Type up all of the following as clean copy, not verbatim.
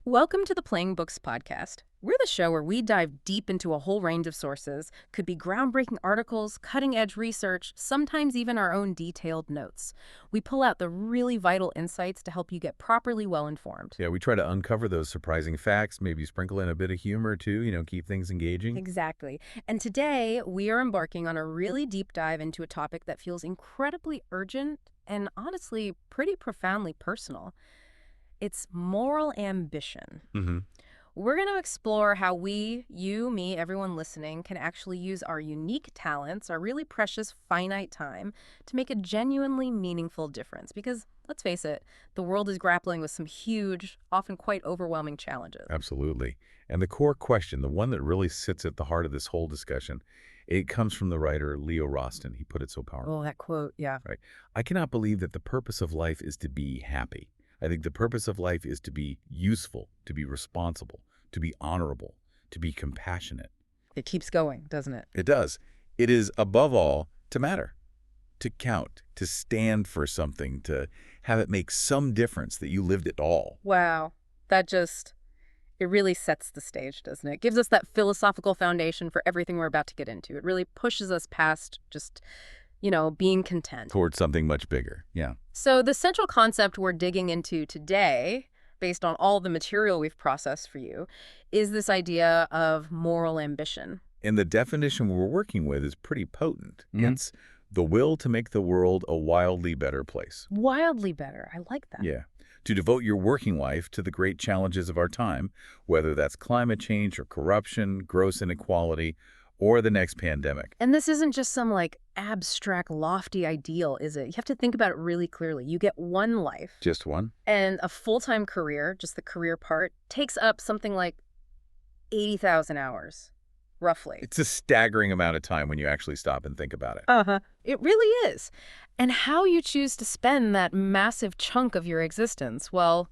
Welcome to the Playing Books podcast. We're the show where we dive deep into a whole range of sources. Could be groundbreaking articles, cutting-edge research, sometimes even our own detailed notes. We pull out the really vital insights to help you get properly well-informed. Yeah, we try to uncover those surprising facts, maybe sprinkle in a bit of humor too, keep things engaging. Exactly. And today, we are embarking on a really deep dive into a topic that feels incredibly urgent and honestly pretty profoundly personal. It's moral ambition. hmm We're going to explore how we, you, me, everyone listening, can actually use our unique talents, our really precious finite time, to make a genuinely meaningful difference. Because, let's face it, the world is grappling with some huge, often quite overwhelming challenges. Absolutely. And the core question, the one that really sits at the heart of this whole discussion, it comes from the writer Leo Roston. He put it so powerfully. Oh, that quote, yeah. Right. I cannot believe that the purpose of life is to be happy. I think the purpose of life is to be useful, to be responsible, to be honorable, to be compassionate. It keeps going, doesn't it? It does. It is, above all, to matter, to count, to stand for something, to have it make some difference that you lived at all. Wow. It really sets the stage, doesn't it? It gives us that philosophical foundation for everything we're about to get into. It really pushes us past just being content. Towards something much bigger. Yeah. So the central concept we're digging into today, based on all the material we've processed for you, is this idea of moral ambition. And the definition we're working with is pretty potent. It's the will to make the world a wildly better place. Wildly better. I like that. Yeah. To devote your working life to the great challenges of our time, whether that's climate change or corruption, gross inequality, or the next pandemic. And this isn't just some abstract, lofty ideal, is it? You have to think about it really clearly. You get one life. Just one? And a full-time career, just the career part, takes up something like 80,000 hours, roughly. It's a staggering amount of time when you actually stop and think about it. Uh-huh. It really is. And how you choose to spend that massive chunk of your existence, well,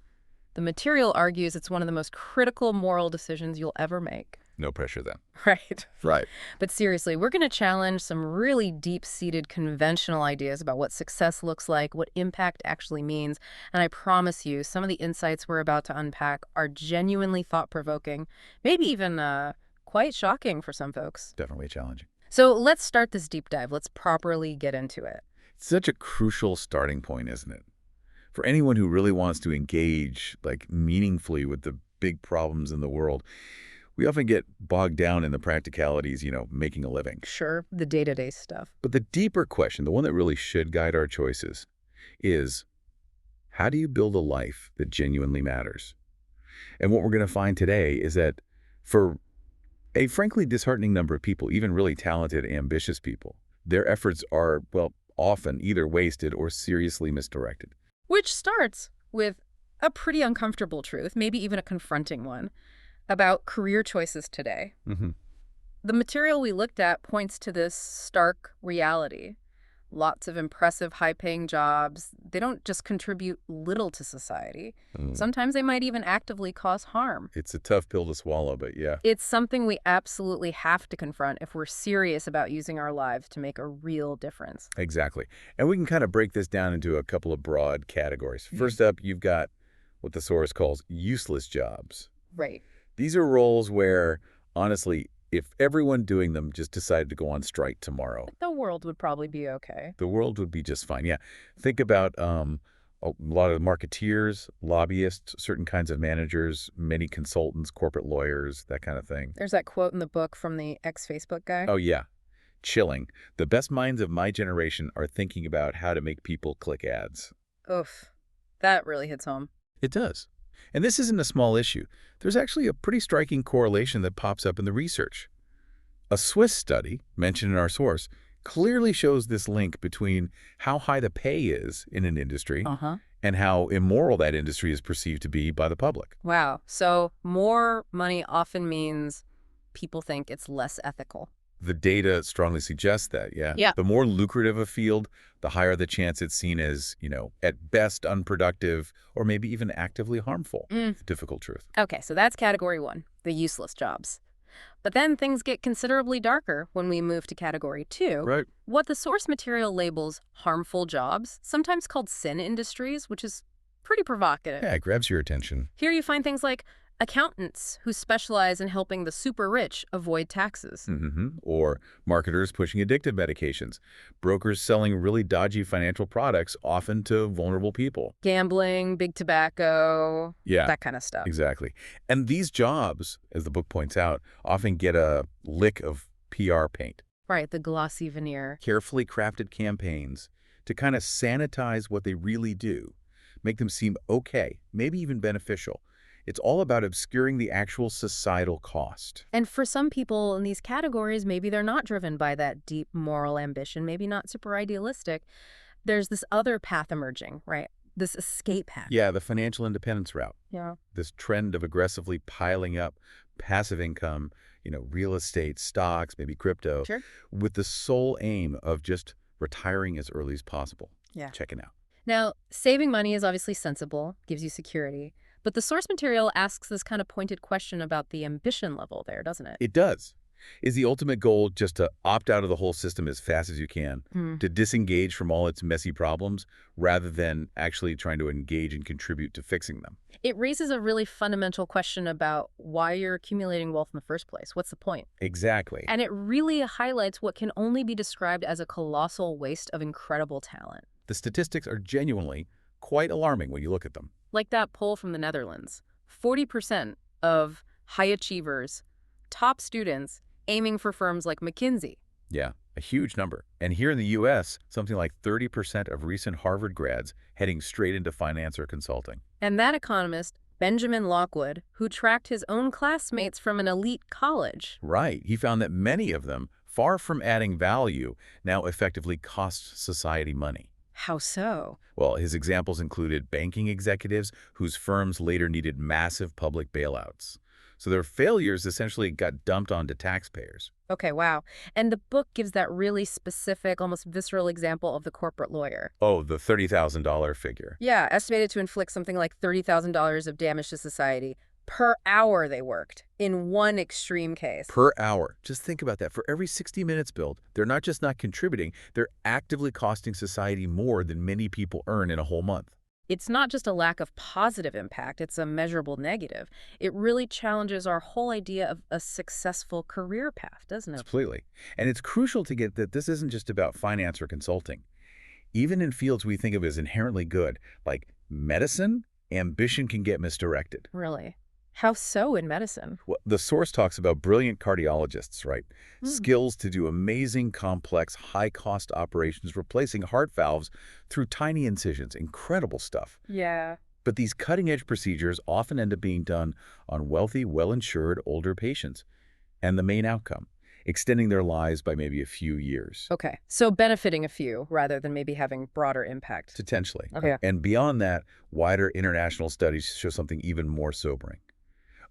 the material argues it's one of the most critical moral decisions you'll ever make. No pressure then. Right. Right. But seriously, we're going to challenge some really deep-seated conventional ideas about what success looks like, what impact actually means. And I promise you, some of the insights we're about to unpack are genuinely thought-provoking, maybe even quite shocking for some folks. Definitely challenging. So let's start this deep dive. Let's properly get into it. It's such a crucial starting point, isn't it? For anyone who really wants to engage meaningfully with the big problems in the world, we often get bogged down in the practicalities, making a living. Sure, the day-to-day stuff. But the deeper question, the one that really should guide our choices, is how do you build a life that genuinely matters? And what we're going to find today is that for a frankly disheartening number of people, even really talented, ambitious people, their efforts are, well, often either wasted or seriously misdirected. Which starts with a pretty uncomfortable truth, maybe even a confronting one, about career choices today. Mm-hmm. The material we looked at points to this stark reality. Lots of impressive, high-paying jobs. They don't just contribute little to society. Sometimes they might even actively cause harm. It's a tough pill to swallow, but yeah. It's something we absolutely have to confront if we're serious about using our lives to make a real difference. Exactly. And we can kind of break this down into a couple of broad categories. First up, you've got what the source calls useless jobs. Right. These are roles where, honestly, if everyone doing them just decided to go on strike tomorrow, The world would probably be okay. the world would be just fine. Yeah. Think about a lot of marketeers, lobbyists, certain kinds of managers, many consultants, corporate lawyers, that kind of thing. There's that quote in the book from the ex-Facebook guy. Oh, yeah. Chilling. The best minds of my generation are thinking about how to make people click ads. Oof. That really hits home. It does. And this isn't a small issue. There's actually a pretty striking correlation that pops up in the research. A Swiss study, mentioned in our source, clearly shows this link between how high the pay is in an industry and how immoral that industry is perceived to be by the public. Wow. So more money often means people think it's less ethical. The data strongly suggests that, yeah. Yeah. The more lucrative a field, the higher the chance it's seen as, at best unproductive or maybe even actively harmful. Difficult truth. Okay, so that's category one, the useless jobs. But then things get considerably darker when we move to category two. Right. What the source material labels harmful jobs, sometimes called sin industries, which is pretty provocative. Yeah, it grabs your attention. Here you find things like Accountants who specialize in helping the super rich avoid taxes. Or marketers pushing addictive medications. Brokers selling really dodgy financial products, often to vulnerable people. Gambling, big tobacco, Yeah, that kind of stuff. exactly. And these jobs, as the book points out, often get a lick of PR paint. Right, the glossy veneer. Carefully crafted campaigns to kind of sanitize what they really do, make them seem okay, maybe even beneficial. It's all about obscuring the actual societal cost. And for some people in these categories, maybe they're not driven by that deep moral ambition, maybe not super idealistic. There's this other path emerging, right? This escape path. Yeah, the financial independence route, Yeah. this trend of aggressively piling up passive income, real estate, stocks, maybe crypto, Sure. with the sole aim of just retiring as early as possible, Yeah. checking out. Now, saving money is obviously sensible, gives you security, but the source material asks this kind of pointed question about the ambition level there, doesn't it? It does. Is the ultimate goal just to opt out of the whole system as fast as you can, Hmm. to disengage from all its messy problems, rather than actually trying to engage and contribute to fixing them? It raises a really fundamental question about why you're accumulating wealth in the first place. What's the point? Exactly. And it really highlights what can only be described as a colossal waste of incredible talent. The statistics are genuinely quite alarming when you look at them. Like that poll from the Netherlands, 40% of high achievers, top students, aiming for firms like McKinsey. Yeah, a huge number. And here in the U.S., something like 30% of recent Harvard grads heading straight into finance or consulting. And that economist, Benjamin Lockwood, who tracked his own classmates from an elite college. Right. He found that many of them, far from adding value, now effectively cost society money. How so? Well, his examples included banking executives whose firms later needed massive public bailouts. So their failures essentially got dumped onto taxpayers. Okay, wow. And the book gives that really specific, almost visceral example of the corporate lawyer. Oh, the $30,000 figure. Yeah, estimated to inflict something like $30,000 of damage to society per hour they worked, in one extreme case. Per hour. Just think about that. For every 60 minutes billed, they're not just not contributing, they're actively costing society more than many people earn in a whole month. It's not just a lack of positive impact, it's a measurable negative. It really challenges our whole idea of a successful career path, doesn't it? Completely. And it's crucial to get that this isn't just about finance or consulting. Even in fields we think of as inherently good, like medicine, ambition can get misdirected. Really. How so in medicine? Well, the source talks about brilliant cardiologists, right? Hmm. Skills to do amazing, complex, high-cost operations, replacing heart valves through tiny incisions. Incredible stuff. Yeah. But these cutting-edge procedures often end up being done on wealthy, well-insured older patients. And the main outcome, extending their lives by maybe a few years. Okay, so benefiting a few rather than maybe having broader impact. Potentially. Okay. And beyond that, wider international studies show something even more sobering.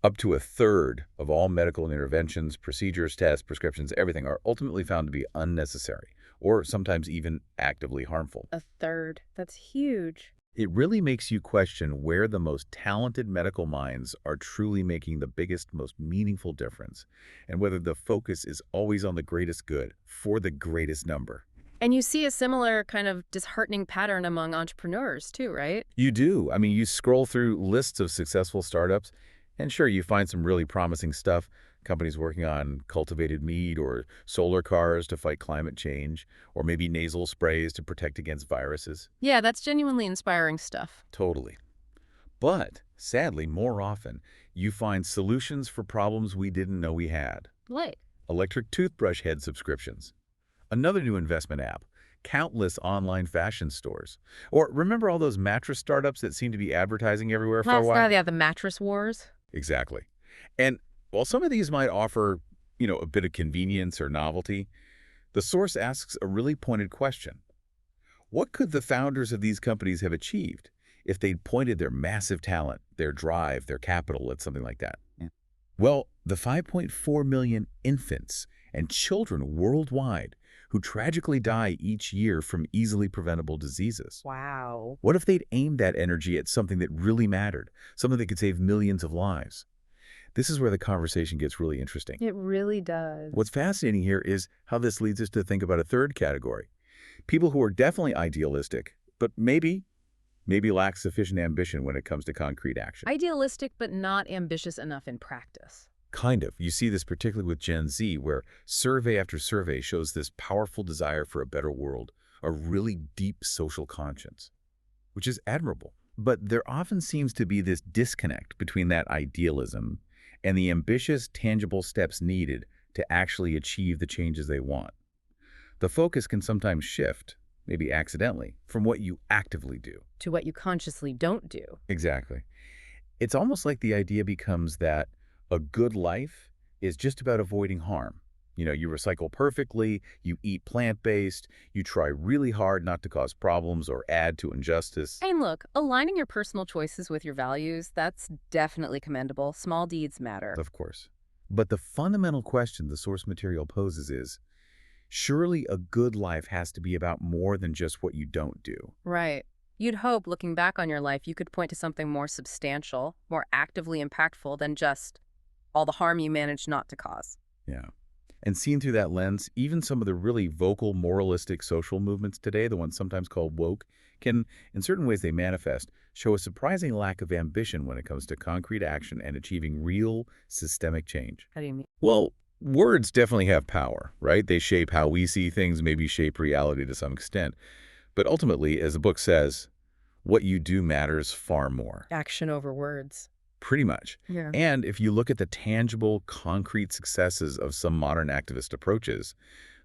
Up to a third of all medical interventions, procedures, tests, prescriptions, everything are ultimately found to be unnecessary or sometimes even actively harmful. A third. That's huge. It really makes you question where the most talented medical minds are truly making the biggest, most meaningful difference, and whether the focus is always on the greatest good for the greatest number. And you see a similar kind of disheartening pattern among entrepreneurs too, right? You do. I mean, you scroll through lists of successful startups, and sure, you find some really promising stuff, companies working on cultivated meat or solar cars to fight climate change, or maybe nasal sprays to protect against viruses. Yeah, that's genuinely inspiring stuff. Totally. But, sadly, more often, you find solutions for problems we didn't know we had. Like, Electric toothbrush head subscriptions. Another new investment app. Countless online fashion stores. Or remember all those mattress startups that seem to be advertising everywhere for a while? yeah, the mattress wars. Exactly. And while some of these might offer, a bit of convenience or novelty, the source asks a really pointed question. What could the founders of these companies have achieved if they'd pointed their massive talent, their drive, their capital at something like that? Yeah. Well, the 5.4 million infants and children worldwide who tragically die each year from easily preventable diseases. Wow. What if they'd aimed that energy at something that really mattered, something that could save millions of lives? This is where the conversation gets really interesting. It really does. What's fascinating here is how this leads us to think about a third category. People who are definitely idealistic, but maybe maybe lacks sufficient ambition when it comes to concrete action. Idealistic, but not ambitious enough in practice. Kind of. You see this particularly with Gen Z, where survey after survey shows this powerful desire for a better world, a really deep social conscience, which is admirable. But there often seems to be this disconnect between that idealism and the ambitious, tangible steps needed to actually achieve the changes they want. The focus can sometimes shift, maybe accidentally, from what you actively do. To what you consciously don't do. Exactly. It's almost like the idea becomes that a good life is just about avoiding harm. You recycle perfectly, you eat plant-based, you try really hard not to cause problems or add to injustice. And look, aligning your personal choices with your values, that's definitely commendable. Small deeds matter. Of course. But the fundamental question the source material poses is, surely a good life has to be about more than just what you don't do. Right. You'd hope, looking back on your life, you could point to something more substantial, more actively impactful than just all the harm you managed not to cause. Yeah. And seen through that lens, even some of the really vocal, moralistic social movements today, the ones sometimes called woke, can, in certain ways they manifest, show a surprising lack of ambition when it comes to concrete action and achieving real systemic change. How do you mean? Well, words definitely have power, right? They shape how we see things, maybe shape reality to some extent. But ultimately, as the book says, what you do matters far more. Action over words. Pretty much. Yeah. And if you look at the tangible, concrete successes of some modern activist approaches,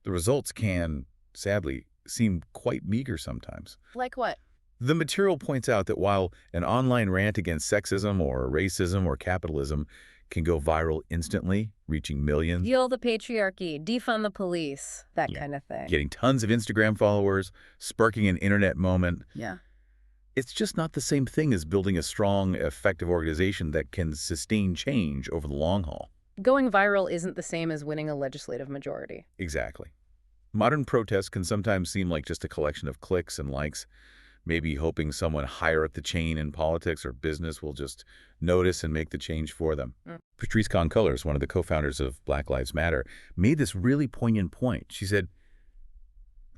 the results can, sadly, seem quite meager sometimes. Like what? The material points out that while an online rant against sexism or racism or capitalism can go viral instantly, reaching millions, Heal the patriarchy, defund the police, that Yeah. kind of thing. getting tons of Instagram followers, sparking an internet moment, Yeah. it's just not the same thing as building a strong, effective organization that can sustain change over the long haul. Going viral isn't the same as winning a legislative majority. Exactly. Modern protests can sometimes seem like just a collection of clicks and likes, maybe hoping someone higher up the chain in politics or business will just notice and make the change for them. Patrice Concolors, one of the co-founders of Black Lives Matter, made this really poignant point. She said,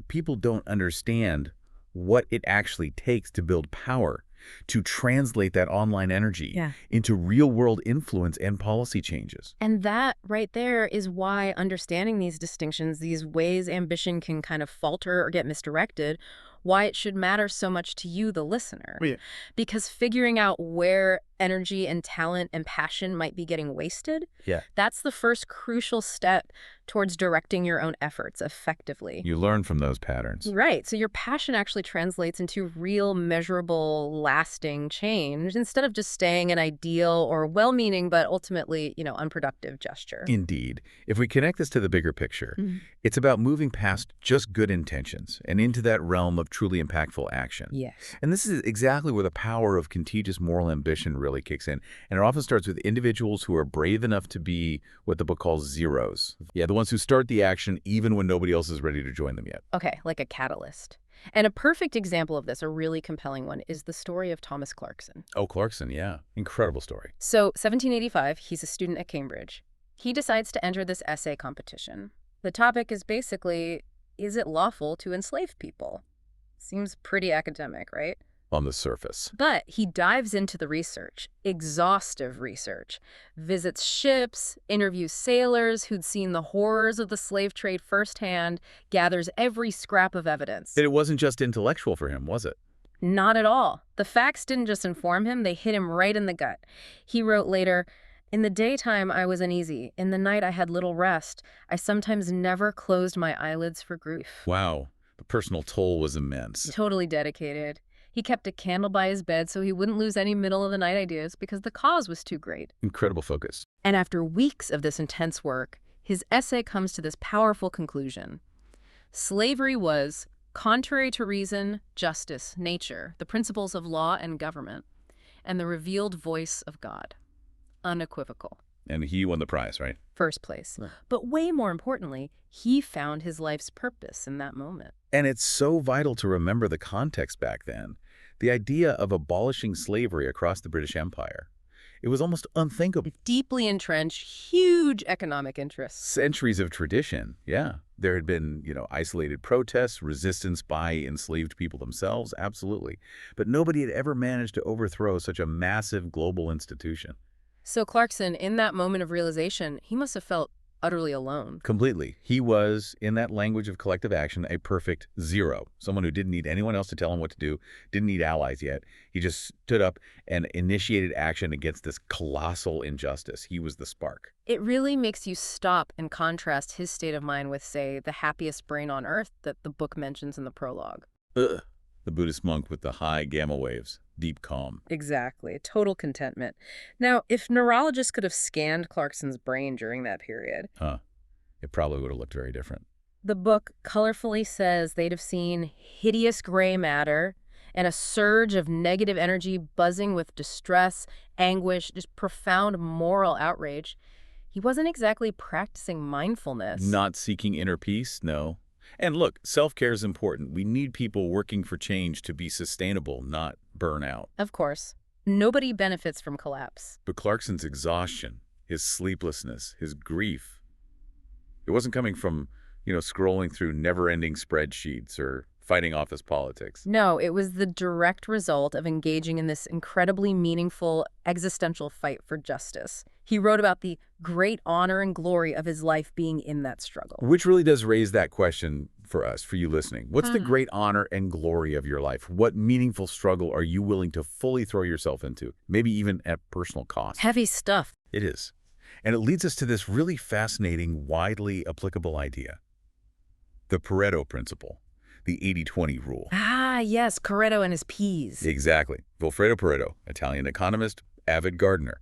people don't understand what it actually takes to build power, to translate that online energy into real-world influence and policy changes. And that right there is why understanding these distinctions, these ways ambition can kind of falter or get misdirected, why it should matter so much to you, the listener. Yeah. Because figuring out where energy and talent and passion might be getting wasted, Yeah. that's the first crucial step towards directing your own efforts effectively. You learn from those patterns. Right. So your passion actually translates into real, measurable, lasting change instead of just staying an ideal or well-meaning but ultimately, unproductive gesture. Indeed. If we connect this to the bigger picture, it's about moving past just good intentions and into that realm of truly impactful action. Yes. And this is exactly where the power of contagious moral ambition really kicks in. And it often starts with individuals who are brave enough to be what the book calls zeros. Yeah, the ones who start the action even when nobody else is ready to join them yet. Okay, like a catalyst. And a perfect example of this, a really compelling one, is the story of Thomas Clarkson. Oh, Clarkson, yeah. Incredible story. So, 1785, he's a student at Cambridge. He decides to enter this essay competition. The topic is basically, is it lawful to enslave people? Seems pretty academic, right? On the surface. But he dives into the research, exhaustive research, visits ships, interviews sailors who'd seen the horrors of the slave trade firsthand, gathers every scrap of evidence. It wasn't just intellectual for him, was it? Not at all. The facts didn't just inform him, they hit him right in the gut. He wrote later, "In the daytime I was uneasy. In the night I had little rest. I sometimes never closed my eyelids for grief." Wow. The personal toll was immense. Totally dedicated. He kept a candle by his bed so he wouldn't lose any middle-of-the-night ideas because the cause was too great. Incredible focus. And after weeks of this intense work, his essay comes to this powerful conclusion. Slavery was, contrary to reason, justice, nature, the principles of law and government, and the revealed voice of God. Unequivocal. And he won the prize, right? First place. Right. But way more importantly, he found his life's purpose in that moment. And it's so vital to remember the context back then. The idea of abolishing slavery across the British Empire. It was almost unthinkable. Deeply entrenched, huge economic interests. Centuries of tradition, yeah. There had been, isolated protests, resistance by enslaved people themselves, absolutely. But nobody had ever managed to overthrow such a massive global institution. So Clarkson, in that moment of realization, he must have felt utterly alone. Completely. He was, in that language of collective action, a perfect zero. Someone who didn't need anyone else to tell him what to do, didn't need allies yet. He just stood up and initiated action against this colossal injustice. He was the spark. It really makes you stop and contrast his state of mind with, say, the happiest brain on earth that the book mentions in the prologue. Ugh. The Buddhist monk with the high gamma waves, deep calm. Exactly. Total contentment. Now, if neurologists could have scanned Clarkson's brain during that period, Huh. It probably would have looked very different. the book colorfully says they'd have seen hideous gray matter and a surge of negative energy buzzing with distress, anguish, just profound moral outrage. He wasn't exactly practicing mindfulness. Not seeking inner peace? No. And look, self-care is important. We need people working for change to be sustainable, not burn out. Of course. Nobody benefits from collapse. But Clarkson's exhaustion, his sleeplessness, his grief, it wasn't coming from, scrolling through never-ending spreadsheets or fighting office politics. No, it was the direct result of engaging in this incredibly meaningful existential fight for justice. He wrote about the great honor and glory of his life being in that struggle. Which really does raise that question for us, for you listening. What's the great honor and glory of your life? What meaningful struggle are you willing to fully throw yourself into, maybe even at personal cost? Heavy stuff. It is. And it leads us to this really fascinating, widely applicable idea. The Pareto principle, the 80-20 rule. Ah, yes, Corretto and his peas. Exactly. Vilfredo Pareto, Italian economist, avid gardener.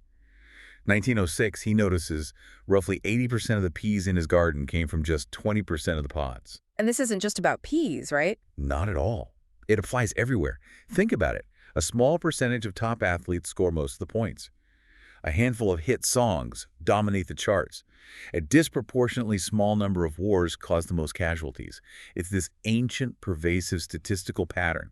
1906, he notices roughly 80% of the peas in his garden came from just 20% of the pods. And this isn't just about peas, right? Not at all. It applies everywhere. Think about it. A small percentage of top athletes score most of the points. A handful of hit songs dominate the charts. A disproportionately small number of wars cause the most casualties. It's this ancient, pervasive statistical pattern.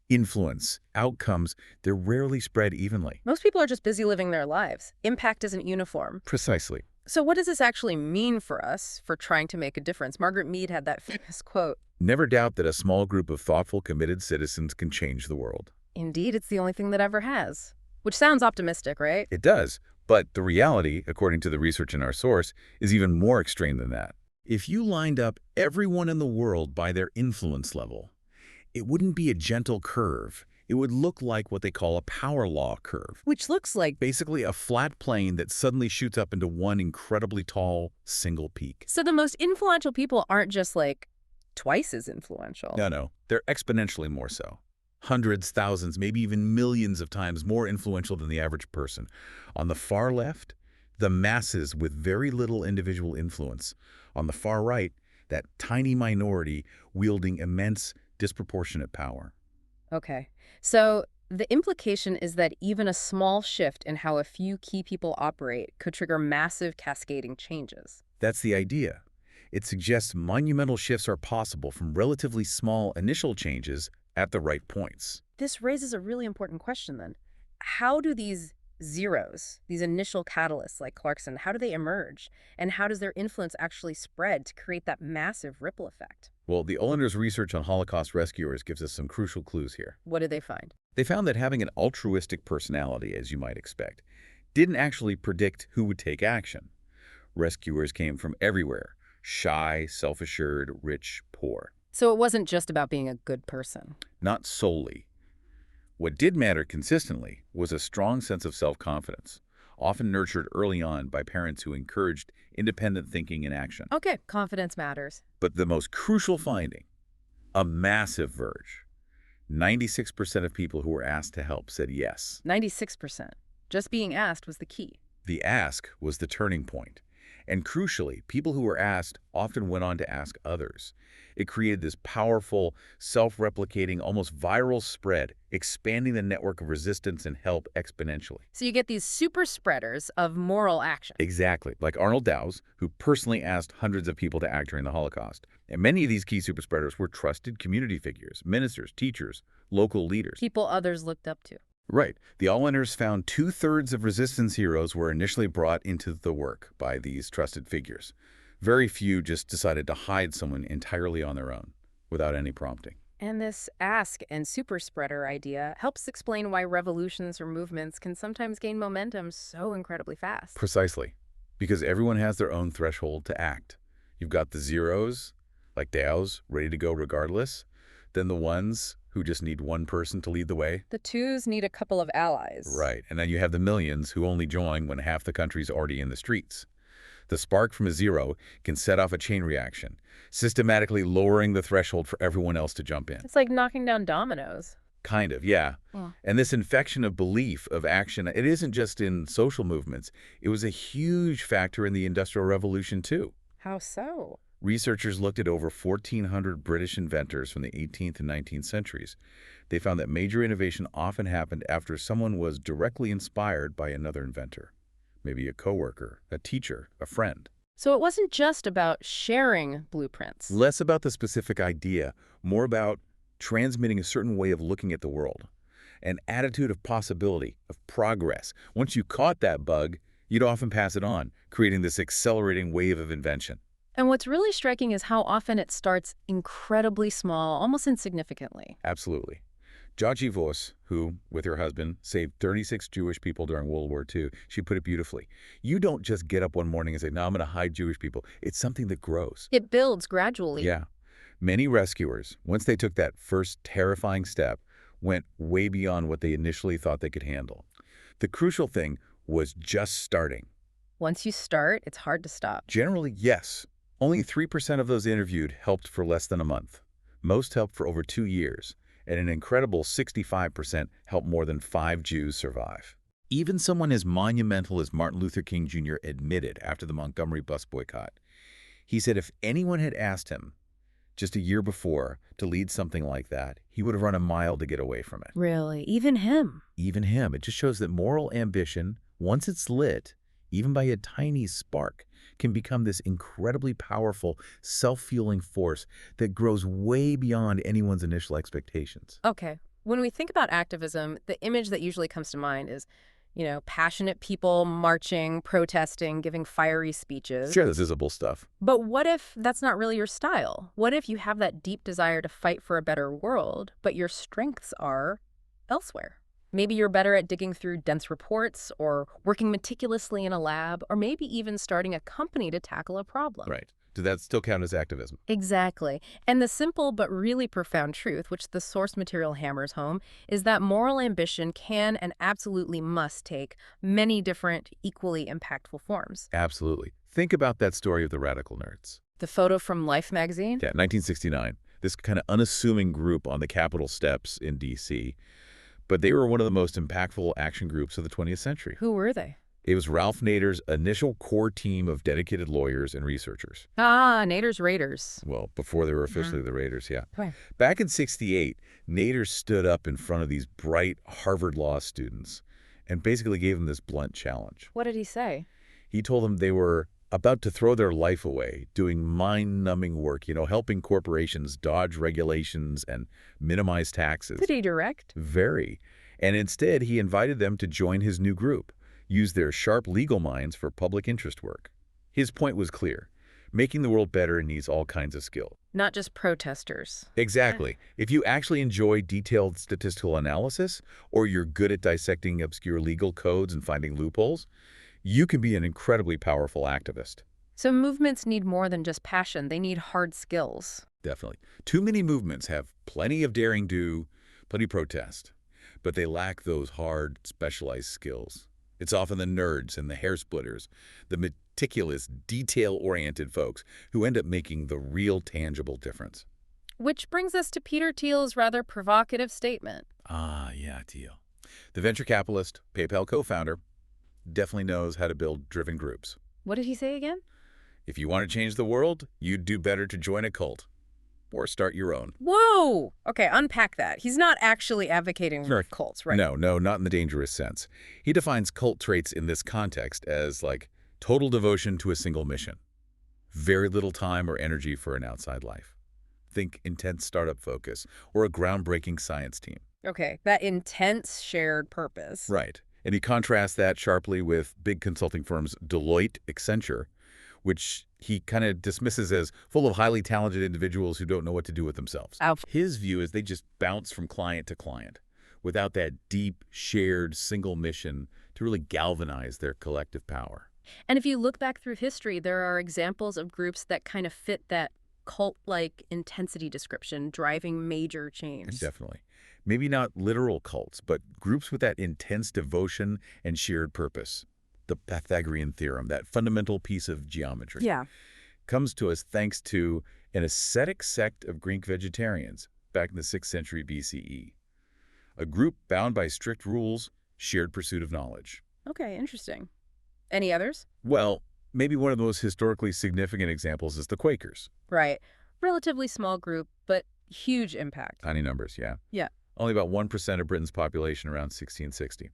Influence, outcomes, they're rarely spread evenly. Most people are just busy living their lives. Impact isn't uniform. Precisely. So what does this actually mean for us for trying to make a difference? Margaret Mead had that famous quote. Never doubt that a small group of thoughtful, committed citizens can change the world. Indeed, it's the only thing that ever has. Which sounds optimistic, right? It does. But the reality, according to the research in our source, is even more extreme than that. If you lined up everyone in the world by their influence level, it wouldn't be a gentle curve. It would look like what they call a power law curve. Which looks like... Basically a flat plane that suddenly shoots up into one incredibly tall single peak. So the most influential people aren't just like twice as influential. No. They're exponentially more so. Hundreds, thousands, maybe even millions of times more influential than the average person. On the far left, the masses with very little individual influence. On the far right, that tiny minority wielding immense, disproportionate power. Okay. So the implication is that even a small shift in how a few key people operate could trigger massive cascading changes. That's the idea. It suggests monumental shifts are possible from relatively small initial changes at the right points. This raises a really important question then. How do these zeros, these initial catalysts like Clarkson, how do they emerge? And how does their influence actually spread to create that massive ripple effect? Well, the Ollinger's research on Holocaust rescuers gives us some crucial clues here. What did they find? They found that having an altruistic personality, as you might expect, didn't actually predict who would take action. Rescuers came from everywhere: shy, self-assured, rich, poor. So it wasn't just about being a good person. Not solely. What did matter consistently was a strong sense of self-confidence, often nurtured early on by parents who encouraged independent thinking and action. Okay, confidence matters. But the most crucial finding, a massive verge. 96% of people who were asked to help said yes. 96%. Just being asked was the key. The ask was the turning point. And crucially, people who were asked often went on to ask others. It created this powerful, self-replicating, almost viral spread, expanding the network of resistance and help exponentially. So you get these super spreaders of moral action. Exactly, like Arnold Dow's, who personally asked hundreds of people to act during the Holocaust. And many of these key super spreaders were trusted community figures, ministers, teachers, local leaders. People others looked up to. Right. The Olliners found 2/3 of resistance heroes were initially brought into the work by these trusted figures. Very few just decided to hide someone entirely on their own, without any prompting. And this ask and super spreader idea helps explain why revolutions or movements can sometimes gain momentum so incredibly fast. Precisely. Because everyone has their own threshold to act. You've got the zeros, like DAOs, ready to go regardless. Then the ones who just need one person to lead the way. The twos need a couple of allies. Right. And then you have the millions who only join when half the country's already in the streets. The spark from a zero can set off a chain reaction, systematically lowering the threshold for everyone else to jump in. It's like knocking down dominoes. Kind of, yeah. Mm. And this infection of belief, of action, it isn't just in social movements. It was a huge factor in the Industrial Revolution, too. How so? Researchers looked at over 1,400 British inventors from the 18th and 19th centuries. They found that major innovation often happened after someone was directly inspired by another inventor. Maybe a coworker, a teacher, a friend. So it wasn't just about sharing blueprints. Less about the specific idea, more about transmitting a certain way of looking at the world. An attitude of possibility, of progress. Once you caught that bug, you'd often pass it on, creating this accelerating wave of invention. And what's really striking is how often it starts incredibly small, almost insignificantly. Absolutely. Georgie Voss, who, with her husband, saved 36 Jewish people during World War II, she put it beautifully. You don't just get up one morning and say, no, I'm going to hide Jewish people. It's something that grows. It builds gradually. Yeah. Many rescuers, once they took that first terrifying step, went way beyond what they initially thought they could handle. The crucial thing was just starting. Once you start, it's hard to stop. Generally, yes. Only 3% of those interviewed helped for less than a month. Most helped for over 2 years. And an incredible 65% helped more than 5 Jews survive. Even someone as monumental as Martin Luther King Jr. admitted after the Montgomery bus boycott. He said if anyone had asked him just a year before to lead something like that, he would have run a mile to get away from it. Really? Even him? Even him. It just shows that moral ambition, once it's lit, even by a tiny spark, can become this incredibly powerful, self-fueling force that grows way beyond anyone's initial expectations. Okay. When we think about activism, the image that usually comes to mind is, passionate people marching, protesting, giving fiery speeches. Sure, the visible stuff. But what if that's not really your style? What if you have that deep desire to fight for a better world, but your strengths are elsewhere? Maybe you're better at digging through dense reports or working meticulously in a lab, or maybe even starting a company to tackle a problem. Right. Does that still count as activism? Exactly. And the simple but really profound truth, which the source material hammers home, is that moral ambition can and absolutely must take many different, equally impactful forms. Absolutely. Think about that story of the radical nerds. The photo from Life magazine? Yeah, 1969. This kind of unassuming group on the Capitol steps in D.C., but they were one of the most impactful action groups of the 20th century. Who were they? It was Ralph Nader's initial core team of dedicated lawyers and researchers. Ah, Nader's Raiders. Well, before they were officially the Raiders, yeah. Right. Back in '68, Nader stood up in front of these bright Harvard Law students and basically gave them this blunt challenge. What did he say? He told them they were about to throw their life away doing mind-numbing work, helping corporations dodge regulations and minimize taxes. Pretty direct. Very. And instead, he invited them to join his new group, use their sharp legal minds for public interest work. His point was clear. Making the world better needs all kinds of skill. Not just protesters. Exactly. If you actually enjoy detailed statistical analysis, or you're good at dissecting obscure legal codes and finding loopholes, you can be an incredibly powerful activist. So movements need more than just passion. They need hard skills. Definitely. Too many movements have plenty of daring do, plenty of protest, but they lack those hard, specialized skills. It's often the nerds and the hair splitters, the meticulous, detail-oriented folks who end up making the real tangible difference. Which brings us to Peter Thiel's rather provocative statement. Ah, yeah, Thiel. The venture capitalist, PayPal co-founder, definitely knows how to build driven groups. What did he say again? If you want to change the world, you'd do better to join a cult or start your own. Whoa! Okay, unpack that. He's not actually advocating for cults, right? No, not in the dangerous sense. He defines cult traits in this context as like total devotion to a single mission. Very little time or energy for an outside life. Think intense startup focus or a groundbreaking science team. Okay, that intense shared purpose. Right. And he contrasts that sharply with big consulting firms Deloitte, Accenture, which he kind of dismisses as full of highly talented individuals who don't know what to do with themselves. Ouch. His view is they just bounce from client to client without that deep, shared, single mission to really galvanize their collective power. And if you look back through history, there are examples of groups that kind of fit that cult-like intensity description, driving major change. Definitely. Maybe not literal cults, but groups with that intense devotion and shared purpose. The Pythagorean theorem, that fundamental piece of geometry, Yeah. comes to us thanks to an ascetic sect of Greek vegetarians back in the 6th century BCE. A group bound by strict rules, shared pursuit of knowledge. Okay, interesting. Any others? Well, maybe one of the most historically significant examples is the Quakers. Right. Relatively small group, but huge impact. Tiny numbers, yeah. Yeah. Only about 1% of Britain's population around 1660.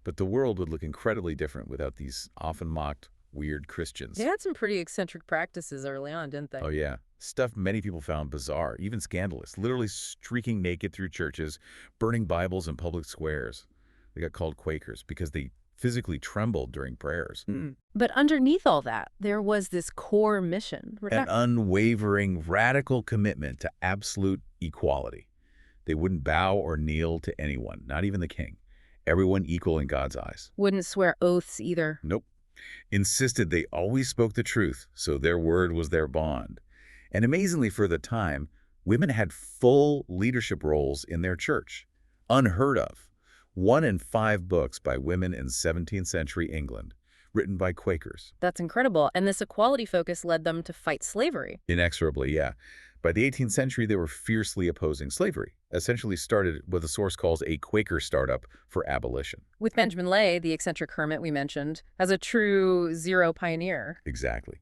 But the world would look incredibly different without these often mocked, weird Christians. They had some pretty eccentric practices early on, didn't they? Oh, yeah. Stuff many people found bizarre, even scandalous, literally streaking naked through churches, burning Bibles in public squares. They got called Quakers because they physically trembled during prayers. But underneath all that, there was this core mission. An unwavering, radical commitment to absolute equality. They wouldn't bow or kneel to anyone, not even the king. Everyone equal in God's eyes. Wouldn't swear oaths either. Nope. Insisted they always spoke the truth, so their word was their bond. And amazingly for the time, women had full leadership roles in their church. Unheard of. 1 in 5 books by women in 17th century England, written by Quakers. That's incredible. And this equality focus led them to fight slavery. Inexorably, yeah. By the 18th century, they were fiercely opposing slavery, essentially started what the source calls a Quaker startup for abolition. With Benjamin Lay, the eccentric hermit we mentioned, as a true zero pioneer. Exactly.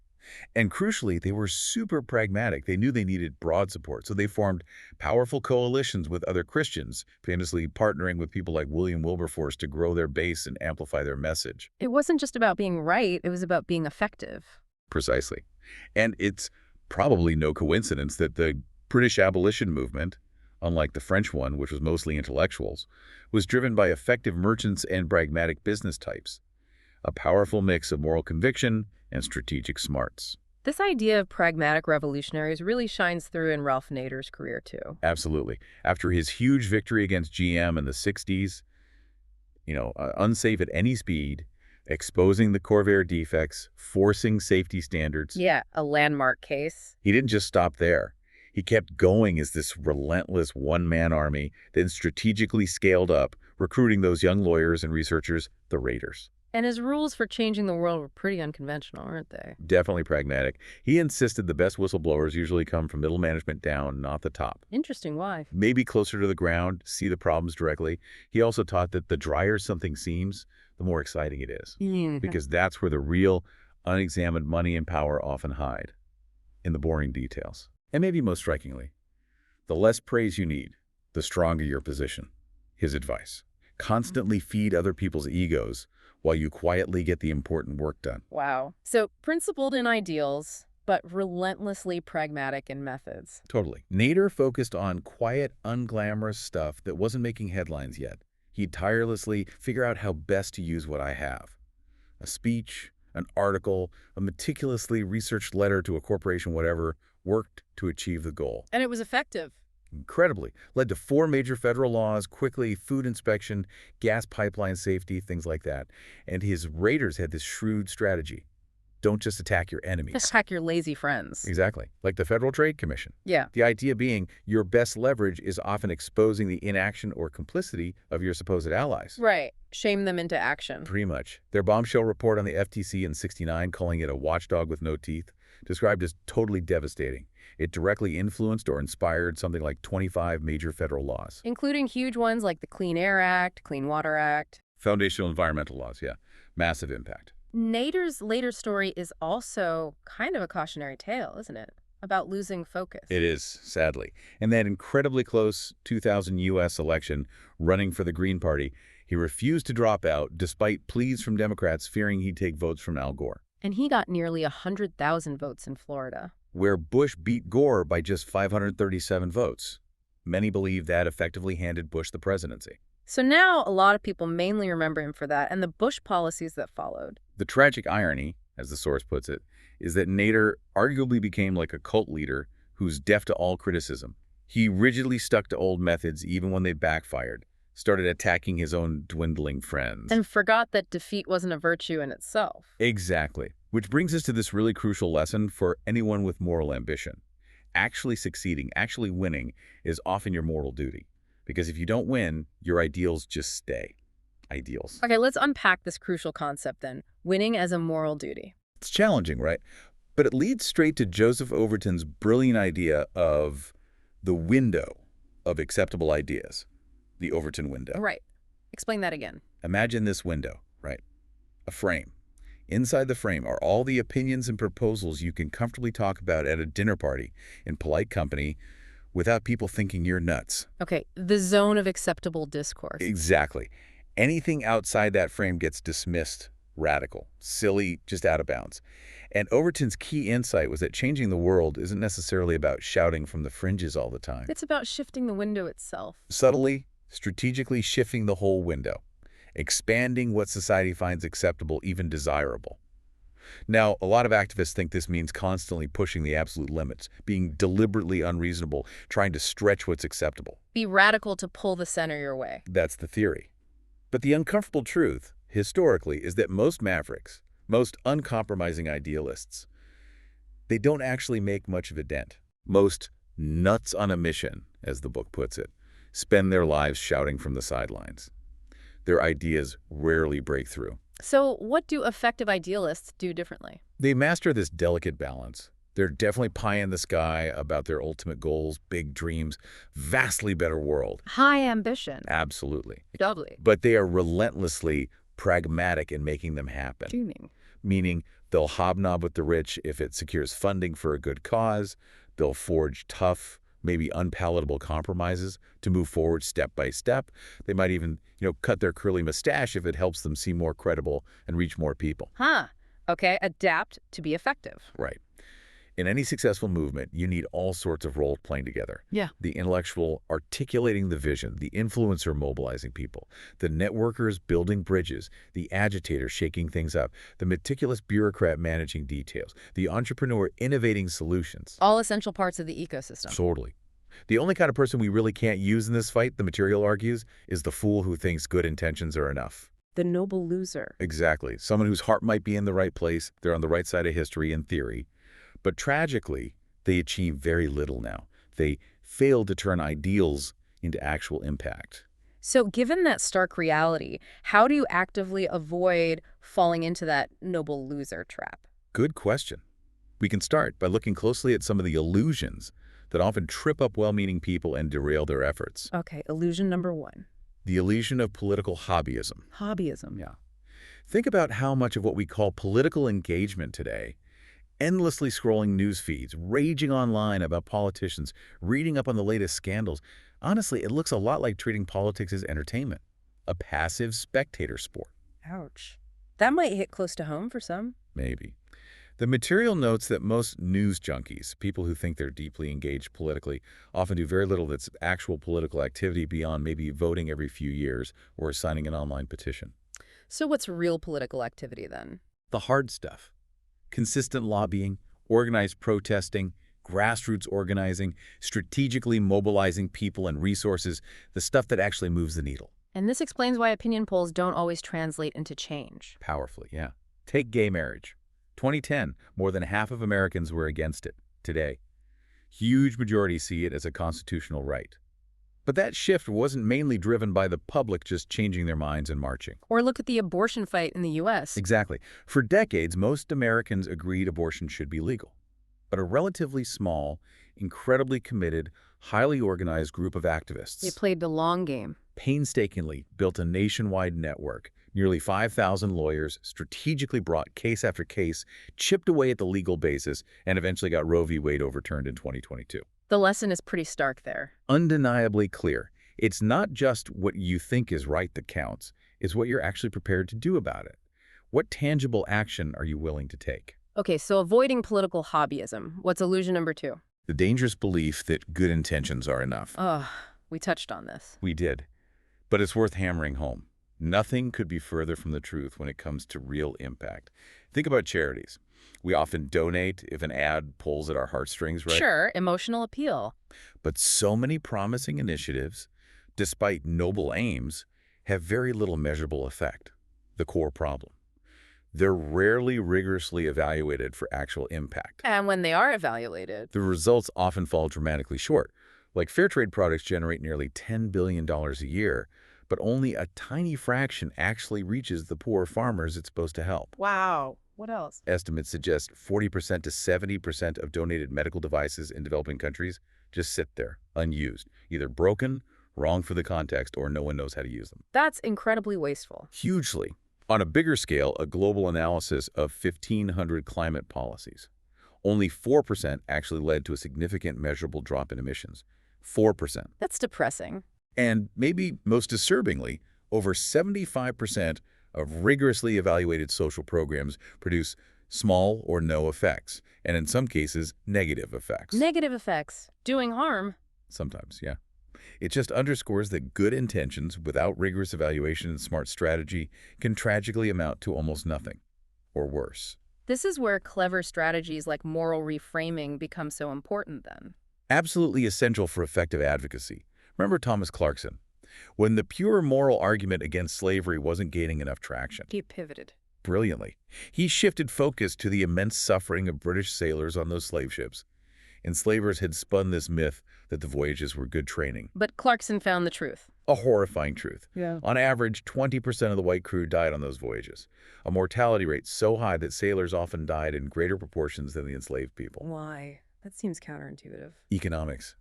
And crucially, they were super pragmatic. They knew they needed broad support, so they formed powerful coalitions with other Christians, famously partnering with people like William Wilberforce to grow their base and amplify their message. It wasn't just about being right, it was about being effective. Precisely. And it's probably no coincidence that the British abolition movement, unlike the French one, which was mostly intellectuals, was driven by effective merchants and pragmatic business types. A powerful mix of moral conviction and strategic smarts. This idea of pragmatic revolutionaries really shines through in Ralph Nader's career, too. Absolutely. After his huge victory against GM in the 60s, unsafe at any speed, exposing the Corvair defects, forcing safety standards. Yeah, a landmark case. He didn't just stop there. He kept going as this relentless one-man army, then strategically scaled up, recruiting those young lawyers and researchers, the Raiders. And his rules for changing the world were pretty unconventional, aren't they? Definitely pragmatic. He insisted the best whistleblowers usually come from middle management down, not the top. Interesting, why? Maybe closer to the ground, see the problems directly. He also taught that the drier something seems, the more exciting it is. Because that's where the real, unexamined money and power often hide, in the boring details. And maybe most strikingly, the less praise you need, the stronger your position. His advice. Constantly feed other people's egos while you quietly get the important work done. Wow. So principled in ideals, but relentlessly pragmatic in methods. Totally. Nader focused on quiet, unglamorous stuff that wasn't making headlines yet. He'd tirelessly figure out how best to use what I have. A speech, an article, a meticulously researched letter to a corporation, whatever, worked to achieve the goal. And it was effective. Incredibly. Led to 4 major federal laws, quickly food inspection, gas pipeline safety, things like that. And his raiders had this shrewd strategy. Don't just attack your enemies. Attack your lazy friends. Exactly. Like the Federal Trade Commission. Yeah. The idea being your best leverage is often exposing the inaction or complicity of your supposed allies. Right. Shame them into action. Pretty much. Their bombshell report on the FTC in '69, calling it a watchdog with no teeth, described as totally devastating. It directly influenced or inspired something like 25 major federal laws. Including huge ones like the Clean Air Act, Clean Water Act. Foundational environmental laws, yeah. Massive impact. Nader's later story is also kind of a cautionary tale, isn't it? About losing focus. It is, sadly. In that incredibly close 2000 U.S. election running for the Green Party, he refused to drop out despite pleas from Democrats fearing he'd take votes from Al Gore. And he got nearly 100,000 votes in Florida. Where Bush beat Gore by just 537 votes. Many believe that effectively handed Bush the presidency. So now a lot of people mainly remember him for that and the Bush policies that followed. The tragic irony, as the source puts it, is that Nader arguably became like a cult leader who's deaf to all criticism. He rigidly stuck to old methods even when they backfired, started attacking his own dwindling friends. And forgot that defeat wasn't a virtue in itself. Exactly. Which brings us to this really crucial lesson for anyone with moral ambition. Actually succeeding, actually winning, is often your moral duty. Because if you don't win, your ideals just stay. Ideals. Okay, let's unpack this crucial concept then. Winning as a moral duty. It's challenging, right? But it leads straight to Joseph Overton's brilliant idea of the window of acceptable ideas, the Overton window. Right. Explain that again. Imagine this window, right? A frame. Inside the frame are all the opinions and proposals you can comfortably talk about at a dinner party in polite company without people thinking you're nuts. Okay, the zone of acceptable discourse. Exactly. Anything outside that frame gets dismissed, radical, silly, just out of bounds. And Overton's key insight was that changing the world isn't necessarily about shouting from the fringes all the time. It's about shifting the window itself. Subtly, strategically shifting the whole window, expanding what society finds acceptable, even desirable. Now, a lot of activists think this means constantly pushing the absolute limits, being deliberately unreasonable, trying to stretch what's acceptable. Be radical to pull the center your way. That's the theory. But the uncomfortable truth, historically, is that most mavericks, most uncompromising idealists, they don't actually make much of a dent. Most nuts on a mission, as the book puts it, spend their lives shouting from the sidelines. Their ideas rarely break through. So what do effective idealists do differently? They master this delicate balance. They're definitely pie in the sky about their ultimate goals, big dreams, vastly better world. High ambition. Absolutely. Doubly. But they are relentlessly pragmatic in making them happen. Tuning. Meaning they'll hobnob with the rich if it secures funding for a good cause. They'll forge tough, maybe unpalatable compromises to move forward step by step. They might even, cut their curly mustache if it helps them seem more credible and reach more people. Huh. Okay, adapt to be effective. Right. In any successful movement, you need all sorts of roles playing together. Yeah. The intellectual articulating the vision, the influencer mobilizing people, the networkers building bridges, the agitator shaking things up, the meticulous bureaucrat managing details, the entrepreneur innovating solutions. All essential parts of the ecosystem. Totally. The only kind of person we really can't use in this fight, the material argues, is the fool who thinks good intentions are enough. The noble loser. Exactly. Someone whose heart might be in the right place, they're on the right side of history in theory. But tragically, they achieve very little now. They fail to turn ideals into actual impact. So given that stark reality, how do you actively avoid falling into that noble loser trap? Good question. We can start by looking closely at some of the illusions that often trip up well-meaning people and derail their efforts. Okay, illusion number one. The illusion of political hobbyism. Hobbyism. Yeah. Think about how much of what we call political engagement today, endlessly scrolling news feeds, raging online about politicians, reading up on the latest scandals. Honestly, it looks a lot like treating politics as entertainment, a passive spectator sport. Ouch. That might hit close to home for some. Maybe. The material notes that most news junkies, people who think they're deeply engaged politically, often do very little that's actual political activity beyond maybe voting every few years or signing an online petition. So what's real political activity then? The hard stuff. Consistent lobbying, organized protesting, grassroots organizing, strategically mobilizing people and resources, the stuff that actually moves the needle. And this explains why opinion polls don't always translate into change. Powerfully, yeah. Take gay marriage. 2010, more than half of Americans were against it. Today, huge majority see it as a constitutional right. But that shift wasn't mainly driven by the public just changing their minds and marching. Or look at the abortion fight in the U.S. Exactly. For decades, most Americans agreed abortion should be legal. But a relatively small, incredibly committed, highly organized group of activists They played the long game. painstakingly built a nationwide network. Nearly 5,000 lawyers strategically brought case after case, chipped away at the legal basis, and eventually got Roe v. Wade overturned in 2022. The lesson is pretty stark there. Undeniably clear. It's not just what you think is right that counts. It's what you're actually prepared to do about it. What tangible action are you willing to take? Okay, so avoiding political hobbyism. What's illusion number two? The dangerous belief that good intentions are enough. Ugh, we touched on this. We did. But it's worth hammering home. Nothing could be further from the truth when it comes to real impact. Think about charities. We often donate if an ad pulls at our heartstrings, right? Sure, emotional appeal. But so many promising initiatives, despite noble aims, have very little measurable effect. The core problem. They're rarely rigorously evaluated for actual impact. And when they are evaluated, The results often fall dramatically short. Like fair trade products generate nearly $10 billion a year, but only a tiny fraction actually reaches the poor farmers it's supposed to help. wow, what else? Estimates suggest 40% to 70% of donated medical devices in developing countries just sit there, unused, either broken, wrong for the context, or no one knows how to use them. That's incredibly wasteful. Hugely. On a bigger scale, a global analysis of 1,500 climate policies. Only 4% actually led to a significant measurable drop in emissions. 4%. That's depressing. And maybe most disturbingly, over 75% of rigorously evaluated social programs produce small or no effects, and in some cases, negative effects. Negative effects. Doing harm. Sometimes, yeah. It just underscores that good intentions without rigorous evaluation and smart strategy can tragically amount to almost nothing, or worse. This is where clever strategies like moral reframing become so important then. Absolutely essential for effective advocacy. Remember Thomas Clarkson? When the pure moral argument against slavery wasn't gaining enough traction. He pivoted. Brilliantly, he shifted focus to the immense suffering of British sailors on those slave ships. Enslavers had spun this myth that the voyages were good training. But Clarkson found the truth. A horrifying truth. Yeah. On average, 20% of the white crew died on those voyages, a mortality rate so high that sailors often died in greater proportions than the enslaved people. Why? That seems counterintuitive. Economics.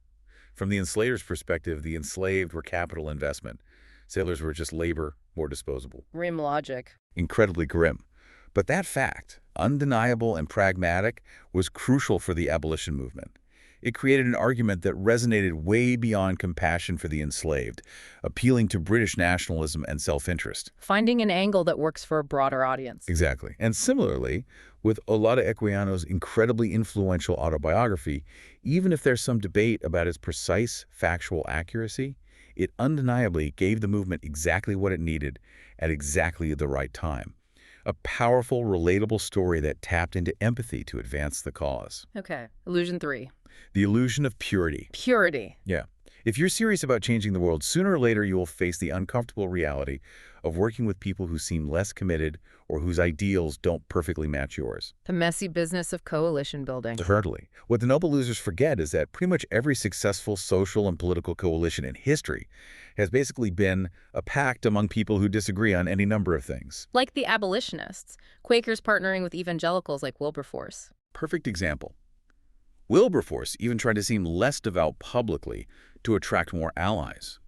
From the enslaver's perspective, the enslaved were capital investment. Sailors were just labor, more disposable. Grim logic. Incredibly grim. But that fact, undeniable and pragmatic, was crucial for the abolition movement. It created an argument that resonated way beyond compassion for the enslaved, appealing to British nationalism and self-interest. Finding an angle that works for a broader audience. Exactly. And similarly, with Olaudah Equiano's incredibly influential autobiography, even if there's some debate about its precise factual accuracy, it undeniably gave the movement exactly what it needed at exactly the right time. A powerful, relatable story that tapped into empathy to advance the cause. Okay. Illusion 3. The illusion of purity. Purity. Yeah. If you're serious about changing the world, sooner or later you will face the uncomfortable reality of working with people who seem less committed or whose ideals don't perfectly match yours. The messy business of coalition building. Certainly. What the noble losers forget is that pretty much every successful social and political coalition in history has basically been a pact among people who disagree on any number of things. Like the abolitionists, Quakers partnering with evangelicals like Wilberforce. Perfect example. Wilberforce even tried to seem less devout publicly to attract more allies.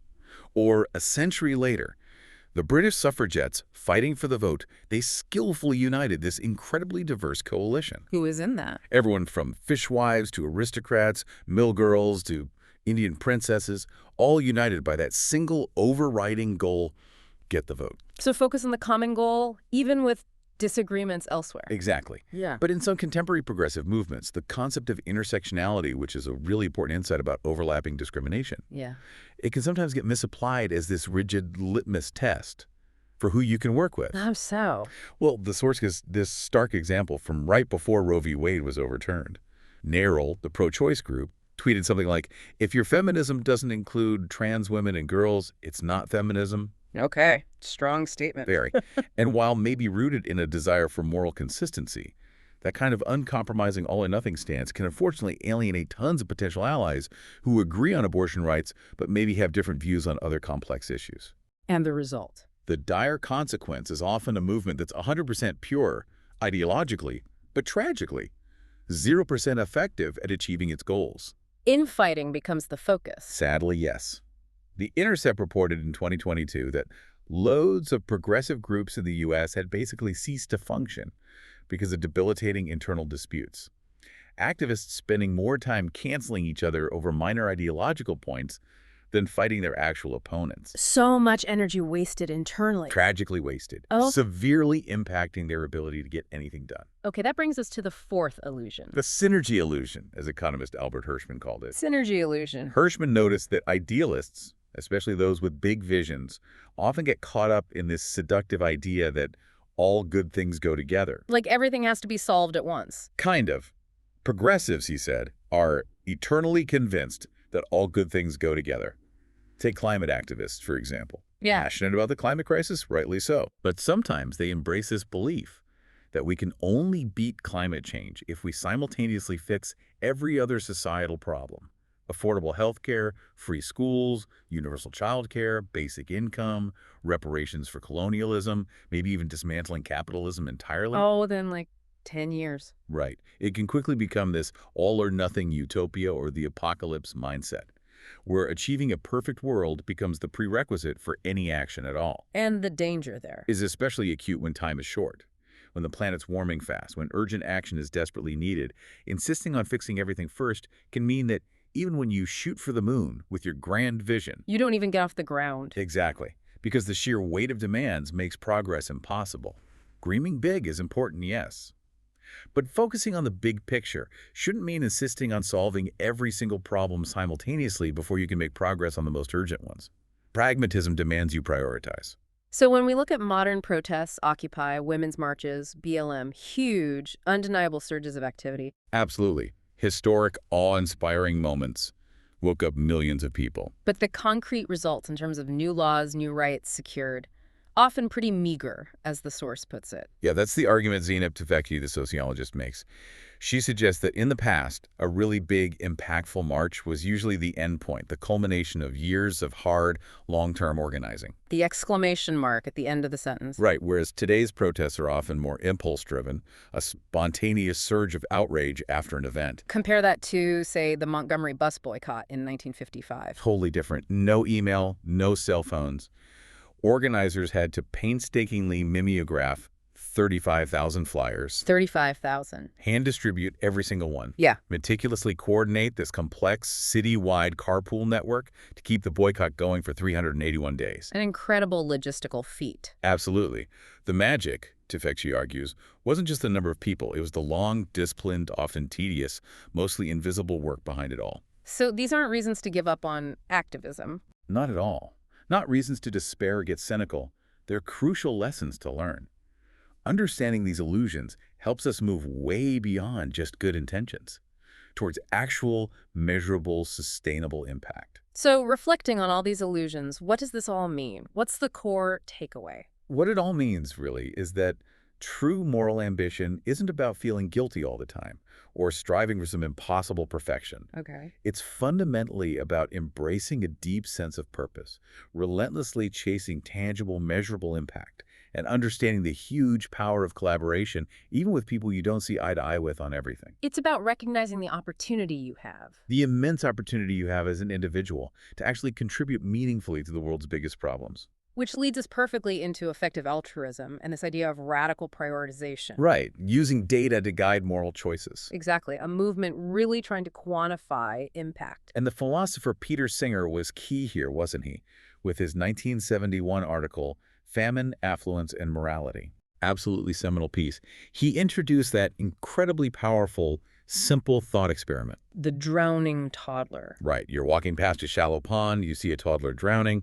Or a century later, the British suffragettes fighting for the vote, they skillfully united this incredibly diverse coalition. Who is in that? Everyone from fishwives to aristocrats, mill girls to Indian princesses, all united by that single overriding goal, get the vote. So focus on the common goal, even with disagreements elsewhere. Exactly. Yeah. But in some contemporary progressive movements, the concept of intersectionality, which is a really important insight about overlapping discrimination, Yeah. it can sometimes get misapplied as this rigid litmus test for who you can work with. How so? Well, the source is this stark example from right before Roe v. Wade was overturned. NARAL, the pro-choice group, tweeted something like, "If your feminism doesn't include trans women and girls, it's not feminism." Okay. Strong statement. Very. And while maybe rooted in a desire for moral consistency, that kind of uncompromising all-or-nothing stance can unfortunately alienate tons of potential allies who agree on abortion rights but maybe have different views on other complex issues. And the result? The dire consequence is often a movement that's 100% pure, ideologically, but tragically, 0% effective at achieving its goals. Infighting becomes the focus. Sadly, yes. The Intercept reported in 2022 that loads of progressive groups in the U.S. had basically ceased to function because of debilitating internal disputes. Activists spending more time canceling each other over minor ideological points than fighting their actual opponents. So much energy wasted internally. Tragically wasted, Oh. severely impacting their ability to get anything done. Okay, that brings us to the fourth illusion. The synergy illusion, as economist Albert Hirschman called it. Synergy illusion. Hirschman noticed that idealists, especially those with big visions, often get caught up in this seductive idea that all good things go together. Like everything has to be solved at once. Kind of. Progressives, he said, are eternally convinced that all good things go together. Take climate activists, for example. Yeah. Passionate about the climate crisis? Rightly so. But sometimes they embrace this belief that we can only beat climate change if we simultaneously fix every other societal problem. Affordable health care, free schools, universal child care, basic income, reparations for colonialism, maybe even dismantling capitalism entirely. Oh, then like 10 years. Right. It can quickly become this all-or-nothing utopia or the apocalypse mindset, where achieving a perfect world becomes the prerequisite for any action at all. And the danger there. Is especially acute when time is short, when the planet's warming fast, when urgent action is desperately needed. Insisting on fixing everything first can mean that even when you shoot for the moon with your grand vision. You don't even get off the ground. Exactly. Because the sheer weight of demands makes progress impossible. Dreaming big is important, yes. But focusing on the big picture shouldn't mean insisting on solving every single problem simultaneously before you can make progress on the most urgent ones. Pragmatism demands you prioritize. So when we look at modern protests, Occupy, women's marches, BLM, huge, undeniable surges of activity. Absolutely. Historic, awe-inspiring moments woke up millions of people. But the concrete results in terms of new laws, new rights secured, often pretty meager, as the source puts it. Yeah, that's the argument Zeynep Tufekci, the sociologist, makes. She suggests that in the past, a really big, impactful march was usually the end point, the culmination of years of hard, long-term organizing. The exclamation mark at the end of the sentence. Right, whereas today's protests are often more impulse-driven, a spontaneous surge of outrage after an event. Compare that to, say, the Montgomery bus boycott in 1955. Totally different. No email, no cell phones. Organizers had to painstakingly mimeograph 35,000 flyers. 35,000. Hand distribute every single one. Yeah. Meticulously coordinate this complex city-wide carpool network to keep the boycott going for 381 days. An incredible logistical feat. Absolutely. The magic, Tufekci argues, wasn't just the number of people. It was the long, disciplined, often tedious, mostly invisible work behind it all. So these aren't reasons to give up on activism. Not at all. Not reasons to despair or get cynical. They're crucial lessons to learn. Understanding these illusions helps us move way beyond just good intentions, towards actual, measurable, sustainable impact. So reflecting on all these illusions, what does this all mean? What's the core takeaway? What it all means, really, is that true moral ambition isn't about feeling guilty all the time or striving for some impossible perfection. Okay. It's fundamentally about embracing a deep sense of purpose, relentlessly chasing tangible, measurable impact, and understanding the huge power of collaboration, even with people you don't see eye to eye with on everything. It's about recognizing the opportunity you have. The immense opportunity you have as an individual to actually contribute meaningfully to the world's biggest problems. Which leads us perfectly into effective altruism and this idea of radical prioritization. Right, using data to guide moral choices. Exactly, a movement really trying to quantify impact. And the philosopher Peter Singer was key here, wasn't he? With his 1971 article, Famine, Affluence, and Morality. Absolutely seminal piece. He introduced that incredibly powerful, simple thought experiment. The drowning toddler. Right, you're walking past a shallow pond, you see a toddler drowning.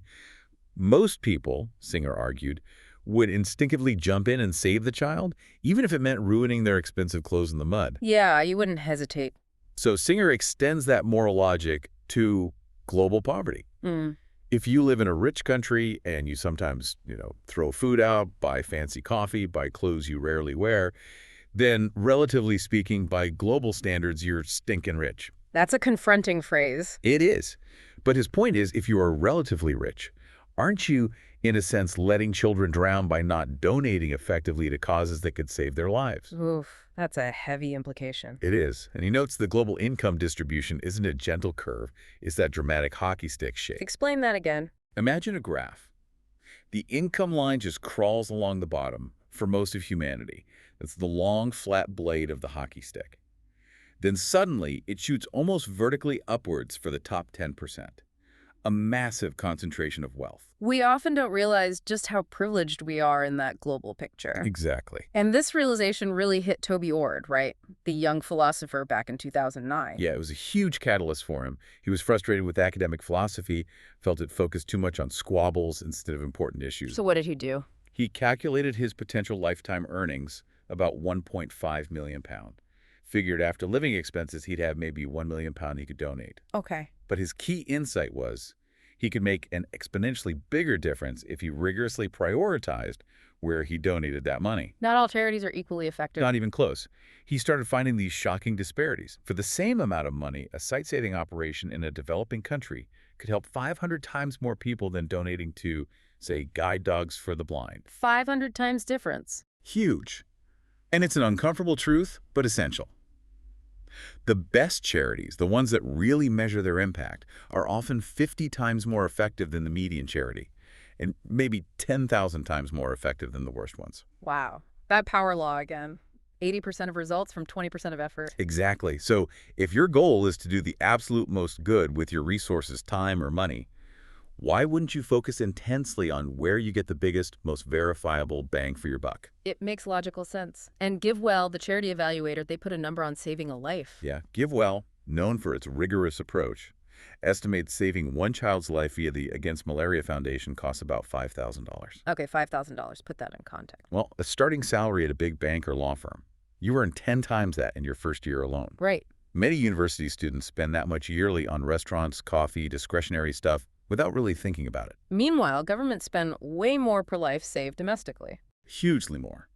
Most people, Singer argued, would instinctively jump in and save the child, even if it meant ruining their expensive clothes in the mud. Yeah, you wouldn't hesitate. So Singer extends that moral logic to global poverty. Mm. If you live in a rich country and you sometimes, throw food out, buy fancy coffee, buy clothes you rarely wear, then relatively speaking, by global standards, you're stinking rich. That's a confronting phrase. It is. But his point is, if you are relatively rich, aren't you, in a sense, letting children drown by not donating effectively to causes that could save their lives? Oof, that's a heavy implication. It is. And he notes the global income distribution isn't a gentle curve. It's that dramatic hockey stick shape. Explain that again. Imagine a graph. The income line just crawls along the bottom for most of humanity. That's the long, flat blade of the hockey stick. Then suddenly, it shoots almost vertically upwards for the top 10%. A massive concentration of wealth. We often don't realize just how privileged we are in that global picture. Exactly. And this realization really hit Toby Ord, right? The young philosopher back in 2009. Yeah, it was a huge catalyst for him. He was frustrated with academic philosophy, felt it focused too much on squabbles instead of important issues. So what did he do? He calculated his potential lifetime earnings, about £1.5 million. Figured after living expenses, he'd have maybe £1 million he could donate. Okay. But his key insight was he could make an exponentially bigger difference if he rigorously prioritized where he donated that money. Not all charities are equally effective. Not even close. He started finding these shocking disparities. For the same amount of money, a site-saving operation in a developing country could help 500 times more people than donating to, say, guide dogs for the blind. 500 times difference. Huge. And it's an uncomfortable truth, but essential. The best charities, the ones that really measure their impact, are often 50 times more effective than the median charity, and maybe 10,000 times more effective than the worst ones. Wow. That power law again. 80% of results from 20% of effort. Exactly. So if your goal is to do the absolute most good with your resources, time, or money, why wouldn't you focus intensely on where you get the biggest, most verifiable bang for your buck? It makes logical sense. And GiveWell, the charity evaluator, they put a number on saving a life. Yeah, GiveWell, known for its rigorous approach, estimates saving one child's life via the Against Malaria Foundation costs about $5,000. Okay, $5,000. Put that in context. Well, a starting salary at a big bank or law firm, you earn 10 times that in your first year alone. Right. Many university students spend that much yearly on restaurants, coffee, discretionary stuff without really thinking about it. Meanwhile, governments spend way more per life saved domestically. Hugely more.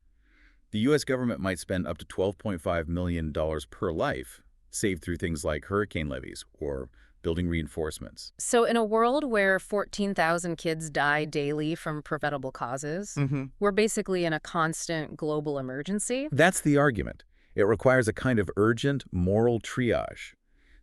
The U.S. government might spend up to $12.5 million per life saved through things like hurricane levies or building reinforcements. So in a world where 14,000 kids die daily from preventable causes, we're basically in a constant global emergency. That's the argument. It requires a kind of urgent moral triage.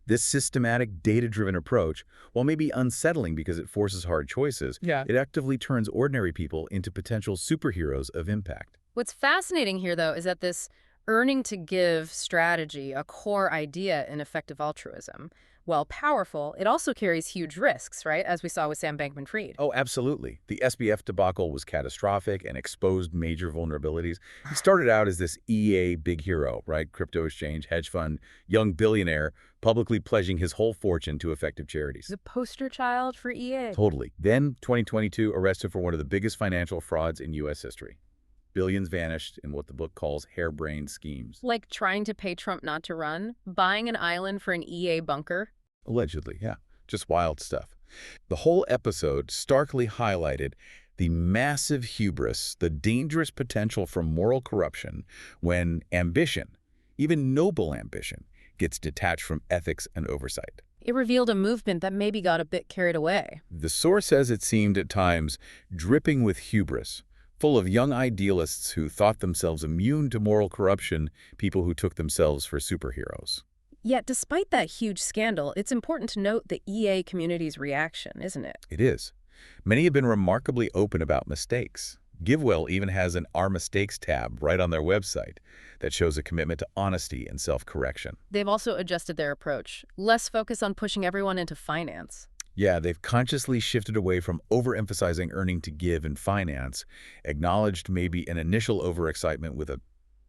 This systematic, data-driven approach, while maybe unsettling because it forces hard choices, it actively turns ordinary people into potential superheroes of impact. What's fascinating here, though, is that this earning to give strategy, a core idea in effective altruism, while powerful, it also carries huge risks, right? As we saw with Sam Bankman-Fried. Oh, absolutely. The SBF debacle was catastrophic and exposed major vulnerabilities. He started out as this EA big hero, right? Crypto exchange, hedge fund, young billionaire, publicly pledging his whole fortune to effective charities. The poster child for EA. Totally. Then, 2022, arrested for one of the biggest financial frauds in U.S. history. Billions vanished in what the book calls harebrained schemes. Like trying to pay Trump not to run, buying an island for an EA bunker. Allegedly, yeah. Just wild stuff. The whole episode starkly highlighted the massive hubris, the dangerous potential for moral corruption when ambition, even noble ambition, gets detached from ethics and oversight. It revealed a movement that maybe got a bit carried away. The source says it seemed at times dripping with hubris, full of young idealists who thought themselves immune to moral corruption, people who took themselves for superheroes. Yet, despite that huge scandal, it's important to note the EA community's reaction, isn't it? It is. Many have been remarkably open about mistakes. GiveWell even has an Our Mistakes tab right on their website that shows a commitment to honesty and self-correction. They've also adjusted their approach, less focus on pushing everyone into finance. Yeah, they've consciously shifted away from overemphasizing earning to give in finance, acknowledged maybe an initial overexcitement with a